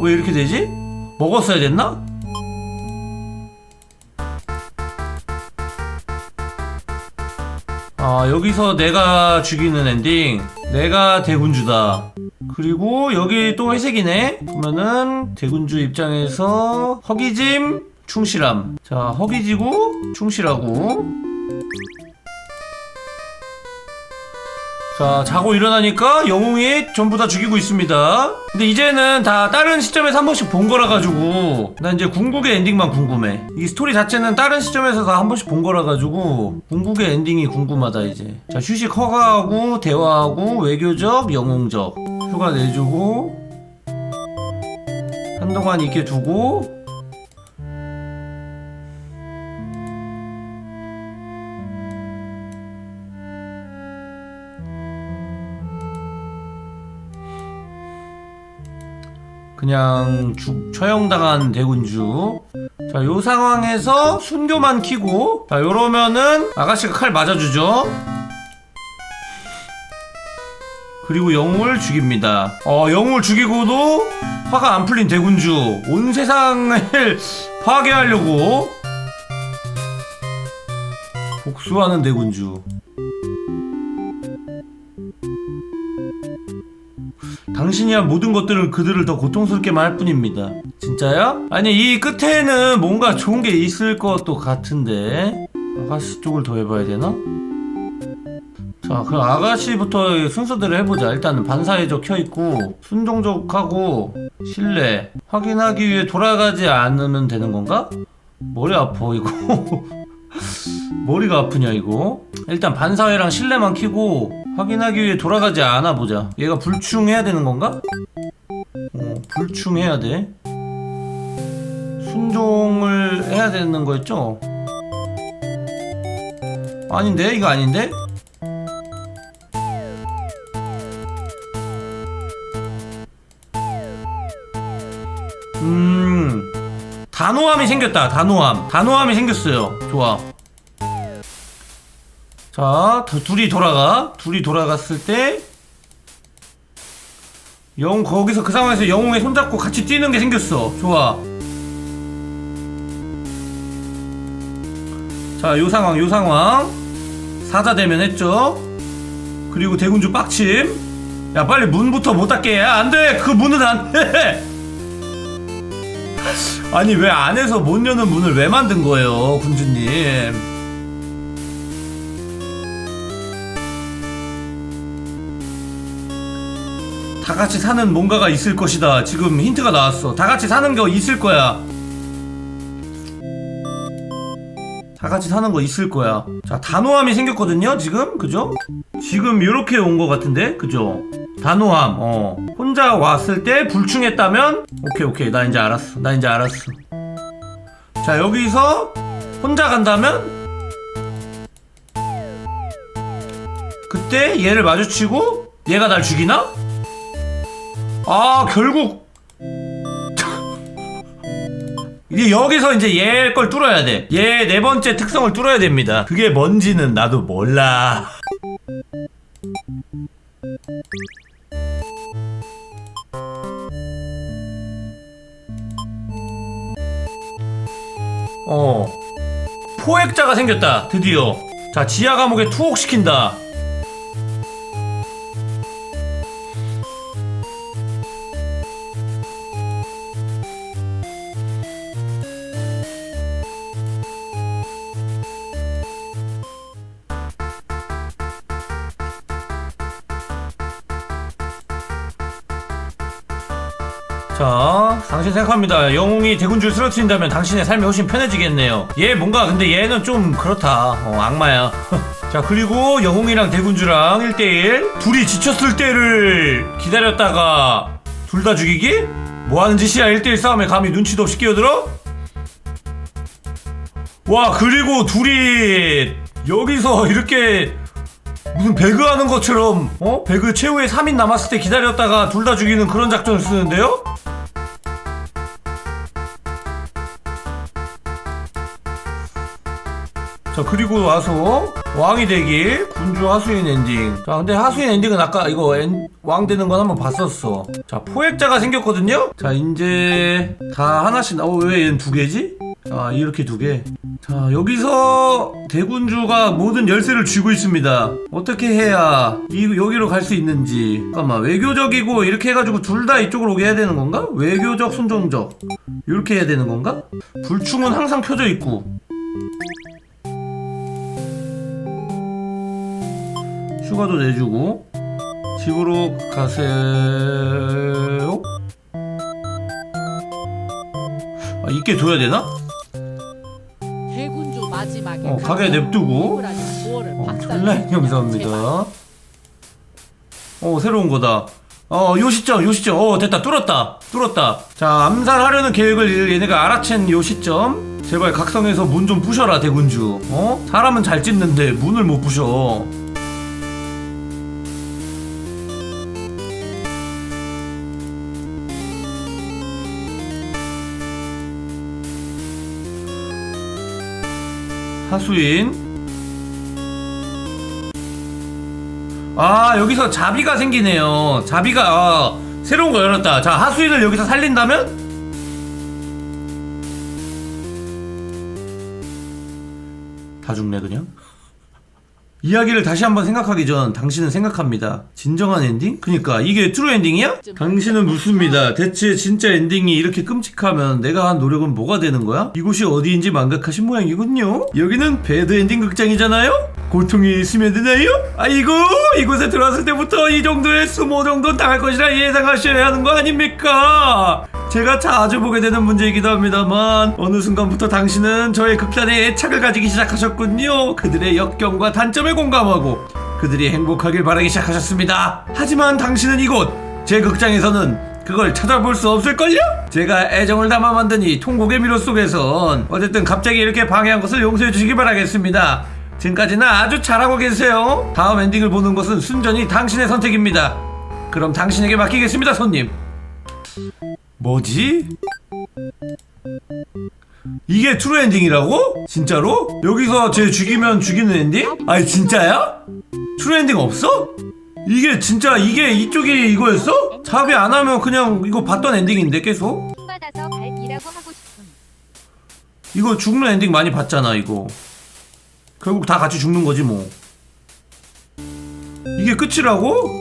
왜 이렇게 되지? 먹었어야 됐나? 여기서 내가 죽이는 엔딩. 내가 대군주다. 그리고 여기 또 회색이네. 그러면은 대군주 입장에서 허기짐, 충실함. 자, 허기지고 충실하고. 자, 자고 일어나니까 영웅이 전부 다 죽이고 있습니다. 근데 이제는 다 다른 시점에서 한 번씩 본 거라 가지고 난 이제 궁극의 엔딩만 궁금해. 이 스토리 자체는 다른 시점에서 다 한 번씩 본 거라 가지고 궁극의 엔딩이 궁금하다 이제. 자, 휴식 허가하고 대화하고 외교적, 영웅적. 휴가 내주고 한동안 있게 두고. 그냥 처형당한 대군주. 자, 요 상황에서 순교만 키고. 자, 요러면은 아가씨가 칼 맞아주죠. 그리고 영웅을 죽입니다. 영웅을 죽이고도 화가 안 풀린 대군주. 온 세상을 파괴하려고 복수하는 대군주. 당신이 한 모든 것들은 그들을 더 고통스럽게만 할 뿐입니다. 진짜야? 아니, 이 끝에는 뭔가 좋은 게 있을 것도 같은데. 아가씨 쪽을 더 해봐야 되나? 자, 그럼 아가씨부터 순서대로 해보자. 일단은 반사회적 켜있고 순종적하고 신뢰 확인하기 위해 돌아가지 않으면 되는 건가? 머리 아파 이거. 머리가 아프냐 이거. 일단 반사회랑 신뢰만 켜고 확인하기 위해 돌아가지 않아 보자. 얘가 불충해야 되는 건가? 불충해야 돼. 순종을 해야 되는 거였죠? 아닌데? 이거 아닌데? 단호함이 생겼다. 단호함이 생겼어요. 좋아. 자, 둘이 돌아갔을 때 거기서 그 상황에서 영웅의 손잡고 같이 뛰는 게 생겼어. 좋아. 자, 요 상황 사자 대면했죠. 그리고 대군주 빡침. 야, 빨리 문부터 못 닫게 해. 안돼. 그 문은 안돼. 아니, 왜 안에서 못 여는 문을 왜 만든 거예요, 군주님? 다 같이 사는 뭔가가 있을 것이다. 지금 힌트가 나왔어. 다 같이 사는 거 있을 거야. 다 같이 사는 거 있을 거야. 자, 단호함이 생겼거든요, 지금? 그죠? 지금 요렇게 온 거 같은데? 그죠? 단호함. 혼자 왔을 때 불충했다면 오케이. 나 이제 알았어. 자, 여기서 혼자 간다면 그때 얘를 마주치고 얘가 날 죽이나? 결국 이제 여기서 이제 얘 걸 뚫어야 돼. 얘 네 번째 특성을 뚫어야 됩니다. 그게 뭔지는 나도 몰라. 포획자가 생겼다. 드디어. 자, 지하 감옥에 투옥시킨다. 자, 당신 생각합니다. 영웅이 대군주를 쓰러뜨린다면 당신의 삶이 훨씬 편해지겠네요. 얘 뭔가 근데 얘는 좀 그렇다. 악마야. 자, 그리고 영웅이랑 대군주랑 1대1 둘이 지쳤을 때를 기다렸다가 둘 다 죽이기? 뭐하는 짓이야. 1대1 싸움에 감히 눈치도 없이 끼어들어? 와, 그리고 둘이 여기서 이렇게 무슨 배그하는 것처럼 배그 최후의 3인 남았을 때 기다렸다가 둘 다 죽이는 그런 작전을 쓰는데요? 자, 그리고 와서 왕이 되기 군주 하수인 엔딩. 자, 근데 하수인 엔딩은 아까 이거 왕 되는 건 한번 봤었어. 자, 포획자가 생겼거든요? 자, 이제 다 하나씩 왜 얘는 두 개지? 아, 이렇게 두 개. 자, 여기서 대군주가 모든 열쇠를 쥐고 있습니다. 어떻게 해야 여기로 갈 수 있는지. 잠깐만, 외교적이고 이렇게 해가지고 둘 다 이쪽으로 오게 해야 되는 건가? 외교적, 순종적 이렇게 해야 되는 건가? 불충은 항상 켜져 있고. 휴가도 내주고. 집으로 가세요. 아, 있게 둬야 되나? 대군주 마지막에 가게 냅두고. 전라인 감사합니다. 새로운 거다. 요 시점. 됐다. 뚫었다. 자, 암살하려는 계획을 얘네가 알아챈 요 시점. 제발 각성해서 문 좀 부셔라, 대군주. 사람은 잘 찢는데 문을 못 부셔. 하수인. 아, 여기서 자비가 생기네요. 자비가 새로운 거 열었다. 자, 하수인을 여기서 살린다면 다 죽네 그냥. 이야기를 다시 한번 생각하기 전 당신은 생각합니다. 진정한 엔딩? 그니까 이게 트루 엔딩이야? 당신은 묻습니다. 대체 진짜 엔딩이 이렇게 끔찍하면 내가 한 노력은 뭐가 되는 거야? 이곳이 어디인지 망각하신 모양이군요. 여기는 배드 엔딩 극장이잖아요? 고통이 스며드나요? 아이고, 이곳에 들어왔을 때부터 이 정도의 수모 정도는 당할 것이라 예상하셔야 하는 거 아닙니까? 제가 자주 보게 되는 문제이기도 합니다만 어느 순간부터 당신은 저의 극단에 애착을 가지기 시작하셨군요. 그들의 역경과 단점에 공감하고 그들이 행복하길 바라기 시작하셨습니다. 하지만 당신은 이곳 제 극장에서는 그걸 찾아볼 수 없을걸요? 제가 애정을 담아 만든 이 통곡의 미로 속에선 어쨌든 갑자기 이렇게 방해한 것을 용서해 주시기 바라겠습니다. 지금까지는 아주 잘하고 계세요. 다음 엔딩을 보는 것은 순전히 당신의 선택입니다. 그럼 당신에게 맡기겠습니다, 손님. 뭐지? 이게 트루 엔딩이라고? 진짜로? 여기서 쟤 죽이면 죽이는 엔딩? 아니 진짜야? 트루 엔딩 없어? 이게 진짜 이쪽이 이거였어? 자비 안 하면 그냥 이거 봤던 엔딩인데 계속? 받아서 갈기라고 하고 싶음. 이거 죽는 엔딩 많이 봤잖아 이거. 결국 다 같이 죽는 거지 뭐. 이게 끝이라고?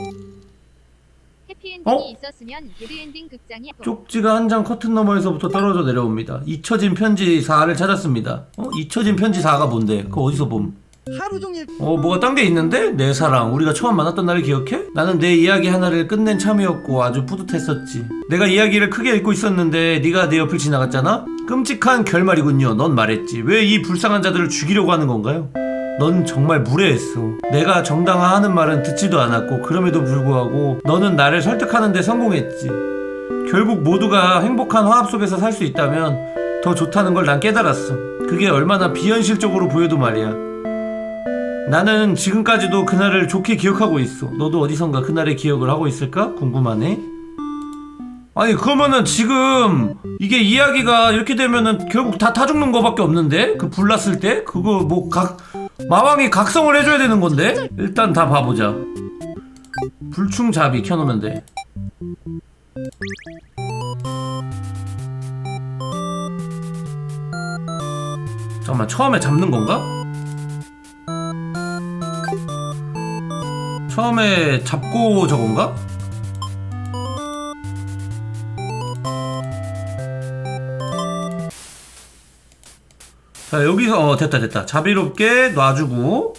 해피엔딩이 있었으면 배드엔딩 극장이 쪽지가 한 장 커튼 너머에서부터 떨어져 내려옵니다. 잊혀진 편지 4를 찾았습니다. 잊혀진 편지 4가 뭔데? 그거 어디서 봄? 하루 종일 뭐가 딴 게 있는데? 내 사랑, 우리가 처음 만났던 날을 기억해? 나는 내 이야기 하나를 끝낸 참이었고 아주 뿌듯했었지. 내가 이야기를 크게 읽고 있었는데 네가 내 옆을 지나갔잖아? 끔찍한 결말이군요. 넌 말했지. 왜 이 불쌍한 자들을 죽이려고 하는 건가요? 넌 정말 무례했어. 내가 정당화하는 말은 듣지도 않았고 그럼에도 불구하고 너는 나를 설득하는 데 성공했지. 결국 모두가 행복한 화합 속에서 살 수 있다면 더 좋다는 걸 난 깨달았어. 그게 얼마나 비현실적으로 보여도 말이야. 나는 지금까지도 그날을 좋게 기억하고 있어. 너도 어디선가 그날의 기억을 하고 있을까? 궁금하네. 아니 그러면은 지금 이게 이야기가 이렇게 되면은 결국 다 타 죽는 거밖에 없는데? 그 불났을 때? 그거 뭐 마왕이 각성을 해줘야 되는 건데? 일단 다 봐보자. 불충잡이 켜놓으면 돼. 잠깐만, 처음에 잡는 건가? 처음에 잡고 저건가? 자, 여기서 됐다. 자비롭게 놔주고.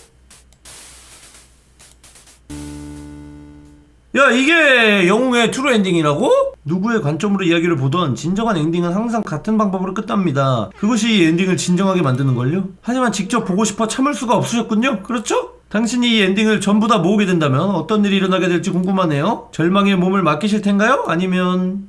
야, 이게 영웅의 트루 엔딩이라고? 누구의 관점으로 이야기를 보던 진정한 엔딩은 항상 같은 방법으로 끝납니다. 그것이 이 엔딩을 진정하게 만드는걸요? 하지만 직접 보고 싶어 참을 수가 없으셨군요? 그렇죠? 당신이 이 엔딩을 전부 다 모으게 된다면 어떤 일이 일어나게 될지 궁금하네요. 절망의 몸을 맡기실 텐가요? 아니면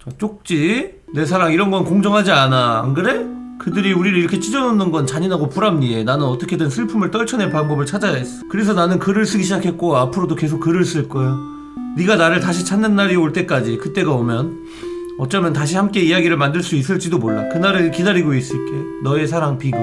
저 쪽지, 내 사랑 이런 건 공정하지 않아, 안 그래? 그들이 우리를 이렇게 찢어놓는 건 잔인하고 불합리해. 나는 어떻게든 슬픔을 떨쳐낼 방법을 찾아야 했어. 그래서 나는 글을 쓰기 시작했고 앞으로도 계속 글을 쓸 거야. 네가 나를 다시 찾는 날이 올 때까지. 그때가 오면 어쩌면 다시 함께 이야기를 만들 수 있을지도 몰라. 그날을 기다리고 있을게. 너의 사랑 비극.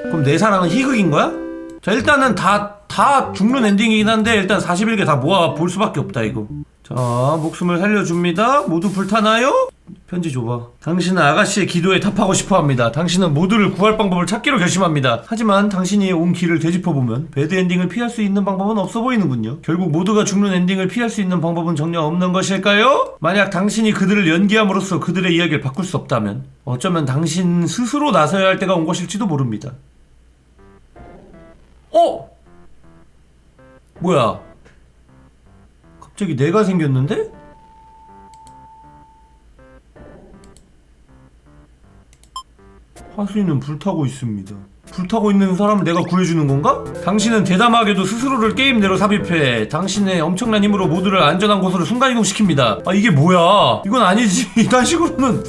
그럼 내 사랑은 희극인 거야? 자, 일단은 다 죽는 엔딩이긴 한데 일단 41개 다 모아 볼 수밖에 없다 이거. 자, 목숨을 살려줍니다. 모두 불타나요? 편지 줘봐. 당신은 아가씨의 기도에 답하고 싶어합니다. 당신은 모두를 구할 방법을 찾기로 결심합니다. 하지만 당신이 온 길을 되짚어보면 배드 엔딩을 피할 수 있는 방법은 없어 보이는군요. 결국 모두가 죽는 엔딩을 피할 수 있는 방법은 정녕 없는 것일까요? 만약 당신이 그들을 연기함으로써 그들의 이야기를 바꿀 수 없다면 어쩌면 당신 스스로 나서야 할 때가 온 것일지도 모릅니다. 뭐야? 갑자기 내가 생겼는데? 하수인은 불타고 있습니다. 불타고 있는 사람을 내가 구해주는 건가? 당신은 대담하게도 스스로를 게임 내로 삽입해 당신의 엄청난 힘으로 모두를 안전한 곳으로 순간이동시킵니다. 아, 이게 뭐야? 이건 아니지. 이딴 식으로는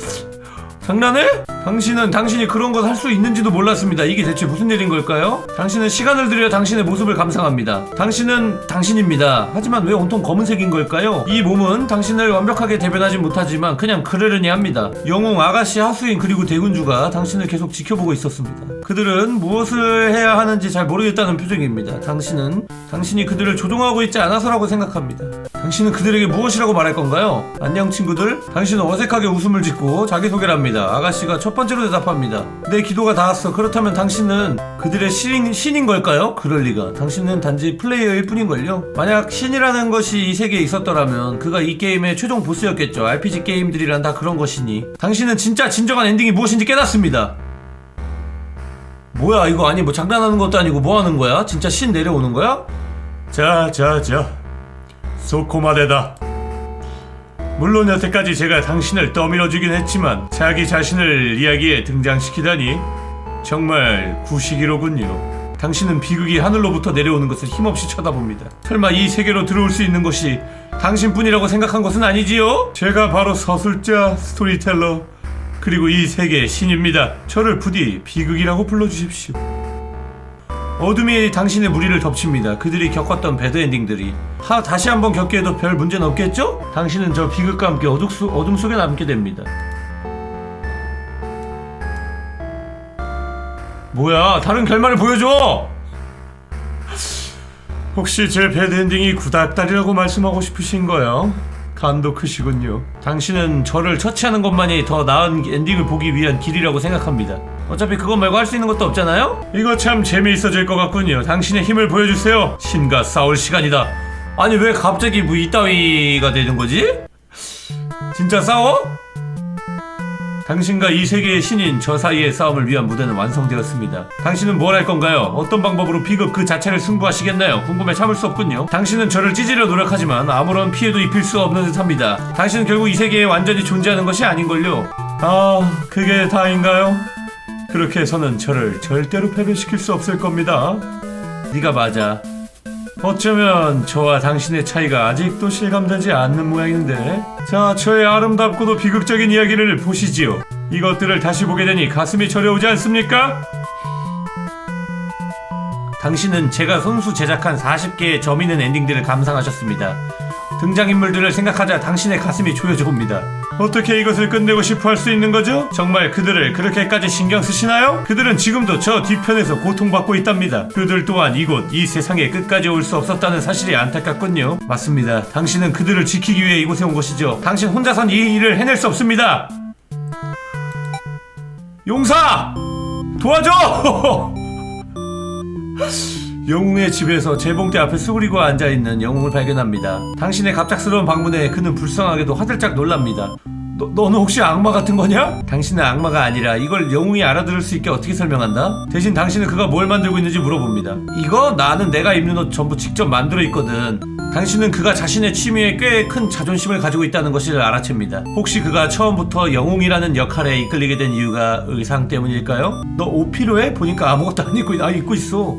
장난해? 당신은 당신이 그런 것 할 수 있는지도 몰랐습니다. 이게 대체 무슨 일인 걸까요? 당신은 시간을 들여 당신의 모습을 감상합니다. 당신은 당신입니다. 하지만 왜 온통 검은색인 걸까요? 이 몸은 당신을 완벽하게 대변하지 못하지만 그냥 그러려니 합니다. 영웅, 아가씨, 하수인 그리고 대군주가 당신을 계속 지켜보고 있었습니다. 그들은 무엇을 해야 하는지 잘 모르겠다는 표정입니다. 당신이 그들을 조종하고 있지 않아서라고 생각합니다. 당신은 그들에게 무엇이라고 말할 건가요? 안녕 친구들. 당신은 어색하게 웃음을 짓고 자기소개를 합니다. 아가씨가 첫 번째로 대답합니다. 내 기도가 닿았어. 그렇다면 당신은 그들의 신인 걸까요? 그럴 리가. 당신은 단지 플레이어일 뿐인걸요. 만약 신이라는 것이 이 세계에 있었더라면 그가 이 게임의 최종 보스였겠죠. RPG 게임들이란 다 그런 것이니. 당신은 진짜 진정한 엔딩이 무엇인지 깨닫습니다. 뭐야 이거? 아니 뭐 장난하는 것도 아니고 뭐 하는 거야? 진짜 신 내려오는 거야? 자 소코마데다. 물론 여태까지 제가 당신을 떠밀어주긴 했지만 자기 자신을 이야기에 등장시키다니 정말 구시기로군요. 당신은 비극이 하늘로부터 내려오는 것을 힘없이 쳐다봅니다. 설마 이 세계로 들어올 수 있는 것이 당신뿐이라고 생각한 것은 아니지요? 제가 바로 서술자, 스토리텔러, 그리고 이 세계의 신입니다. 저를 부디 비극이라고 불러주십시오. 어둠이 당신의 무리를 덮칩니다. 그들이 겪었던 배드엔딩들이 다시 한번 겪기에도 별 문제는 없겠죠? 당신은 저 비극과 함께 어둠 속에 남게 됩니다. 뭐야, 다른 결말을 보여줘! 혹시 제 배드엔딩이 구닥다리라고 말씀하고 싶으신 거요? 간도 크시군요. 당신은 저를 처치하는 것만이 더 나은 엔딩을 보기 위한 길이라고 생각합니다. 어차피 그것 말고 할 수 있는 것도 없잖아요? 이거 참 재미있어질 것 같군요. 당신의 힘을 보여주세요. 신과 싸울 시간이다. 아니 왜 갑자기 뭐 이따위가 되는 거지? 진짜 싸워? 당신과 이 세계의 신인 저 사이의 싸움을 위한 무대는 완성되었습니다. 당신은 뭘 할 건가요? 어떤 방법으로 비극 그 자체를 승부하시겠나요? 궁금해 참을 수 없군요. 당신은 저를 찢으려 노력하지만 아무런 피해도 입힐 수 없는 듯합니다. 당신은 결국 이 세계에 완전히 존재하는 것이 아닌걸요. 아, 그게 다인가요? 그렇게 해서는 저를 절대로 패배시킬 수 없을 겁니다. 네가 맞아. 어쩌면 저와 당신의 차이가 아직도 실감되지 않는 모양인데. 자, 저의 아름답고도 비극적인 이야기를 보시지요. 이것들을 다시 보게 되니 가슴이 저려오지 않습니까? 당신은 제가 손수 제작한 40개의 점 있는 엔딩들을 감상하셨습니다. 등장인물들을 생각하자 당신의 가슴이 조여져 옵니다. 어떻게 이것을 끝내고 싶어 할 수 있는 거죠? 정말 그들을 그렇게까지 신경 쓰시나요? 그들은 지금도 저 뒤편에서 고통받고 있답니다. 그들 또한 이곳 이 세상에 끝까지 올 수 없었다는 사실이 안타깝군요. 맞습니다. 당신은 그들을 지키기 위해 이곳에 온 것이죠. 당신 혼자선 이 일을 해낼 수 없습니다. 용사! 도와줘! 영웅의 집에서 재봉대 앞에 수그리고 앉아있는 영웅을 발견합니다. 당신의 갑작스러운 방문에 그는 불쌍하게도 화들짝 놀랍니다. 너는 혹시 악마 같은 거냐? 당신은 악마가 아니라 이걸 영웅이 알아들을 수 있게 어떻게 설명한다? 대신 당신은 그가 뭘 만들고 있는지 물어봅니다. 이거? 나는 내가 입는 옷 전부 직접 만들어 있거든. 당신은 그가 자신의 취미에 꽤 큰 자존심을 가지고 있다는 것을 알아챕니다. 혹시 그가 처음부터 영웅이라는 역할에 이끌리게 된 이유가 의상 때문일까요? 너 옷 필요해? 보니까 아무것도 안 입고 있어.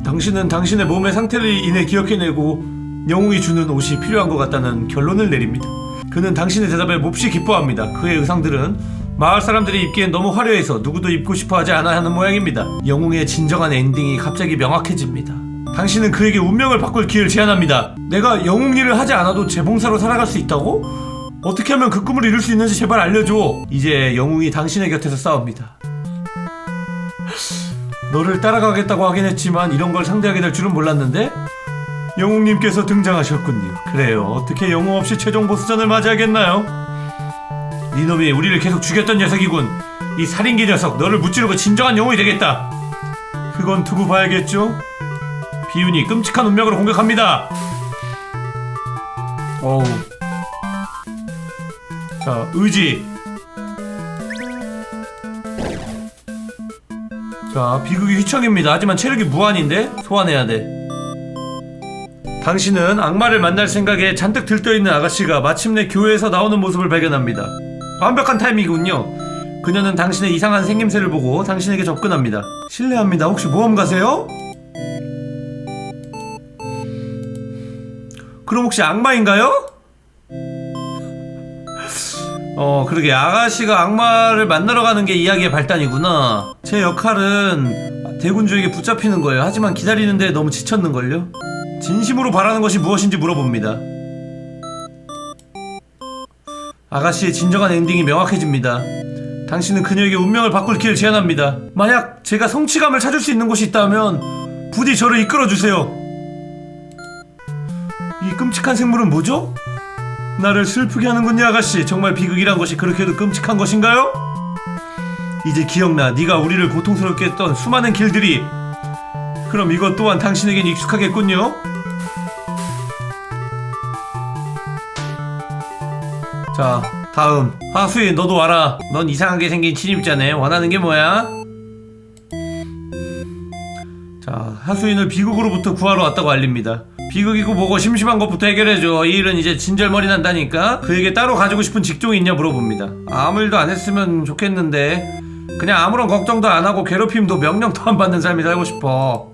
당신은 당신의 몸의 상태를 인해 기억해내고 영웅이 주는 옷이 필요한 것 같다는 결론을 내립니다. 그는 당신의 대답에 몹시 기뻐합니다. 그의 의상들은 마을 사람들이 입기엔 너무 화려해서 누구도 입고 싶어 하지 않아 하는 모양입니다. 영웅의 진정한 엔딩이 갑자기 명확해집니다. 당신은 그에게 운명을 바꿀 기회를 제안합니다. 내가 영웅 일을 하지 않아도 재봉사로 살아갈 수 있다고? 어떻게 하면 그 꿈을 이룰 수 있는지 제발 알려줘. 이제 영웅이 당신의 곁에서 싸웁니다. 너를 따라가겠다고 하긴 했지만 이런 걸 상대하게 될 줄은 몰랐는데? 영웅님께서 등장하셨군요. 그래요. 어떻게 영웅 없이 최종 보스전을 맞이하겠나요? 이놈이 우리를 계속 죽였던 녀석이군. 이 살인귀 녀석, 너를 무찌르고 진정한 영웅이 되겠다. 그건 두고 봐야겠죠? 비운이 끔찍한 운명으로 공격합니다. 어우. 자, 의지. 자, 비극이 휘청입니다. 하지만 체력이 무한인데 소환해야 돼. 당신은 악마를 만날 생각에 잔뜩 들떠있는 아가씨가 마침내 교회에서 나오는 모습을 발견합니다. 완벽한 타이밍이군요. 그녀는 당신의 이상한 생김새를 보고 당신에게 접근합니다. 실례합니다. 혹시 모험가세요? 그럼 혹시 악마인가요? 그러게 아가씨가 악마를 만나러 가는 게 이야기의 발단이구나. 제 역할은 대군주에게 붙잡히는 거예요. 하지만 기다리는데 너무 지쳤는걸요? 진심으로 바라는 것이 무엇인지 물어봅니다. 아가씨의 진정한 엔딩이 명확해집니다. 당신은 그녀에게 운명을 바꿀 기회를 제안합니다. 만약 제가 성취감을 찾을 수 있는 곳이 있다면 부디 저를 이끌어주세요. 이 끔찍한 생물은 뭐죠? 나를 슬프게 하는군요. 아가씨, 정말 비극이란 것이 그렇게도 끔찍한 것인가요? 이제 기억나. 네가 우리를 고통스럽게 했던 수많은 길들이. 그럼 이것 또한 당신에겐 익숙하겠군요. 자, 다음 하수인, 너도 와라. 넌 이상하게 생긴 침입자네. 원하는 게 뭐야? 자, 하수인을 비극으로부터 구하러 왔다고 알립니다. 비극이고 뭐고 심심한 것부터 해결해줘. 이 일은 이제 진절머리 난다니까. 그에게 따로 가지고 싶은 직종이 있냐 물어봅니다. 아무 일도 안 했으면 좋겠는데 그냥 아무런 걱정도 안 하고 괴롭힘도 명령도 안 받는 삶이 살고 싶어.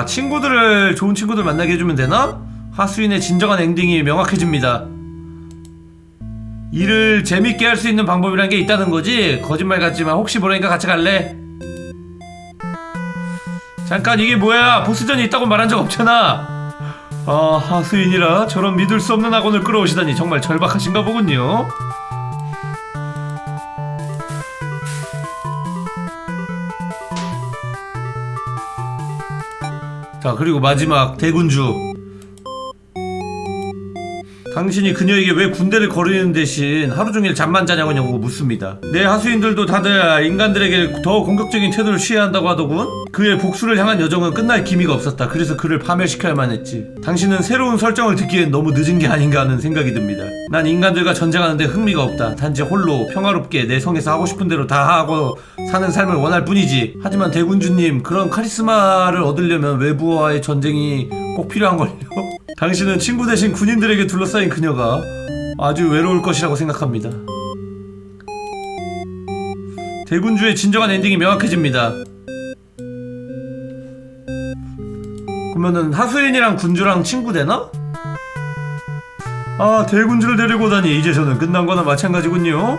친구들을 좋은 친구들 만나게 해주면 되나? 하수인의 진정한 엔딩이 명확해집니다. 일을 재밌게 할 수 있는 방법이란 게 있다는 거지? 거짓말 같지만 혹시 모르니까 같이 갈래? 잠깐, 이게 뭐야? 보스전이 있다고 말한 적 없잖아. 하수인이라 저런 믿을 수 없는 학원을 끌어오시다니 정말 절박하신가 보군요. 자, 그리고 마지막 대군주. 당신이 그녀에게 왜 군대를 거르는 대신 하루 종일 잠만 자냐고 묻습니다. 내 하수인들도 다들 인간들에게 더 공격적인 태도를 취해야 한다고 하더군. 그의 복수를 향한 여정은 끝날 기미가 없었다. 그래서 그를 파멸시켜야만 했지. 당신은 새로운 설정을 듣기엔 너무 늦은 게 아닌가 하는 생각이 듭니다. 난 인간들과 전쟁하는데 흥미가 없다. 단지 홀로 평화롭게 내 성에서 하고 싶은 대로 다 하고 사는 삶을 원할 뿐이지. 하지만 대군주님, 그런 카리스마를 얻으려면 외부와의 전쟁이 꼭 필요한걸요? 당신은 친구 대신 군인들에게 둘러싸인 그녀가 아주 외로울 것이라고 생각합니다. 대군주의 진정한 엔딩이 명확해집니다. 그러면은 하수인이랑 군주랑 친구 되나? 대군주를 데리고 오다니 이제 저는 끝난 거나 마찬가지군요.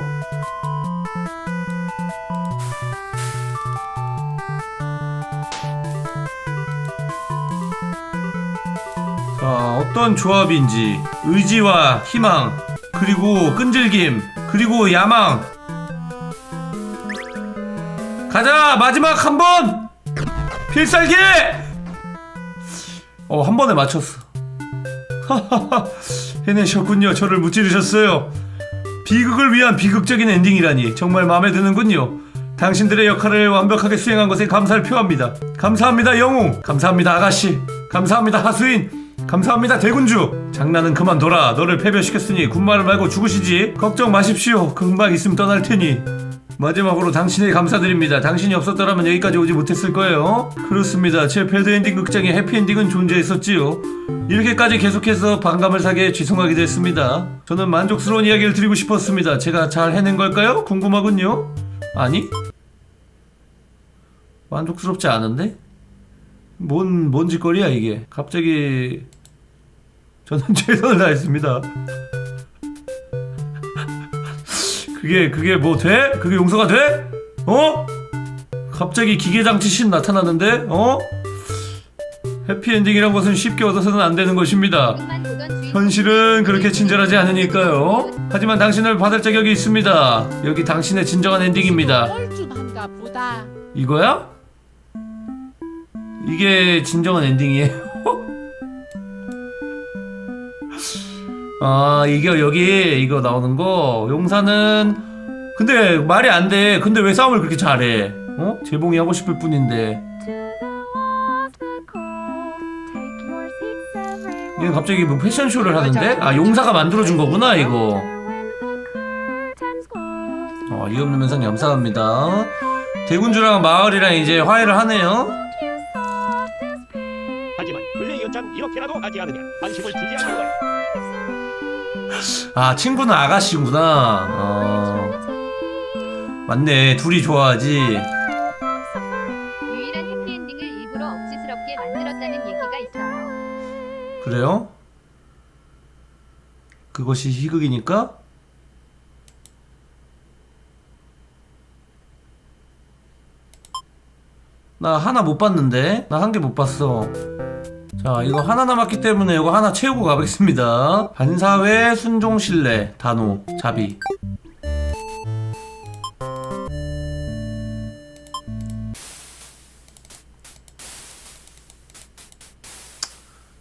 어떤 조합인지 의지와 희망 그리고 끈질김 그리고 야망. 가자 마지막 한 번. 필살기. 한 번에 맞췄어. 해내셨군요. 저를 무찌르셨어요. 비극을 위한 비극적인 엔딩이라니 정말 마음에 드는군요. 당신들의 역할을 완벽하게 수행한 것에 감사를 표합니다. 감사합니다 영웅. 감사합니다 아가씨. 감사합니다 하수인. 감사합니다 대군주. 장난은 그만둬라. 너를 패배시켰으니 군말을 말고 죽으시지. 걱정 마십시오. 금방 있으면 떠날 테니. 마지막으로 당신에게 감사드립니다. 당신이 없었더라면 여기까지 오지 못했을 거예요. 그렇습니다. 제 배드엔딩 극장에 해피엔딩은 존재했었지요. 이렇게까지 계속해서 반감을 사게 죄송하게 됐습니다. 저는 만족스러운 이야기를 드리고 싶었습니다. 제가 잘 해낸 걸까요? 궁금하군요. 아니? 만족스럽지 않은데? 뭔 짓거리야 이게. 갑자기 저는 최선을 다했습니다. 그게 뭐 돼? 그게 용서가 돼? 갑자기 기계장치 신 나타나는데? 해피엔딩이란 것은 쉽게 얻어서는 안 되는 것입니다. 현실은 그렇게 친절하지 않으니까요. 하지만 당신을 받을 자격이 있습니다. 여기 당신의 진정한 엔딩입니다. 뻘쭘한가 보다. 이거야? 이게 진정한 엔딩이에요? 이게 여기 이거 나오는 거. 용사는 근데 말이 안 돼. 근데 왜 싸움을 그렇게 잘해? 재봉이 하고 싶을 뿐인데. 얘는 갑자기 뭐 패션쇼를 하는데? 용사가 만들어준 거구나 이거. 이 없는 면상 감사합니다. 대군주랑 마을이랑 이제 화해를 하네요. 하지만 블레이어짱 이렇게라도 하지 않으냐 관심을 주지 않는 거야. 친구는 아가씨구나. 맞네. 둘이 좋아하지. 유일한 해피엔딩을 일부러 억지스럽게 만들었다는 얘기가 있어요. 그래요? 그것이 희극이니까? 나 하나 못 봤는데? 나 한 개 못 봤어. 자, 이거 하나 남았기 때문에 이거 하나 채우고 가겠습니다. 반사회, 순종신뢰, 단호, 자비.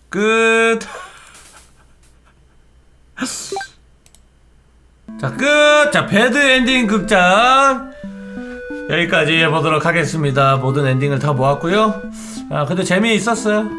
끝. 자, 끝. 자, 배드 엔딩 극장 여기까지 해보도록 하겠습니다. 모든 엔딩을 다 모았고요. 근데 재미있었어요.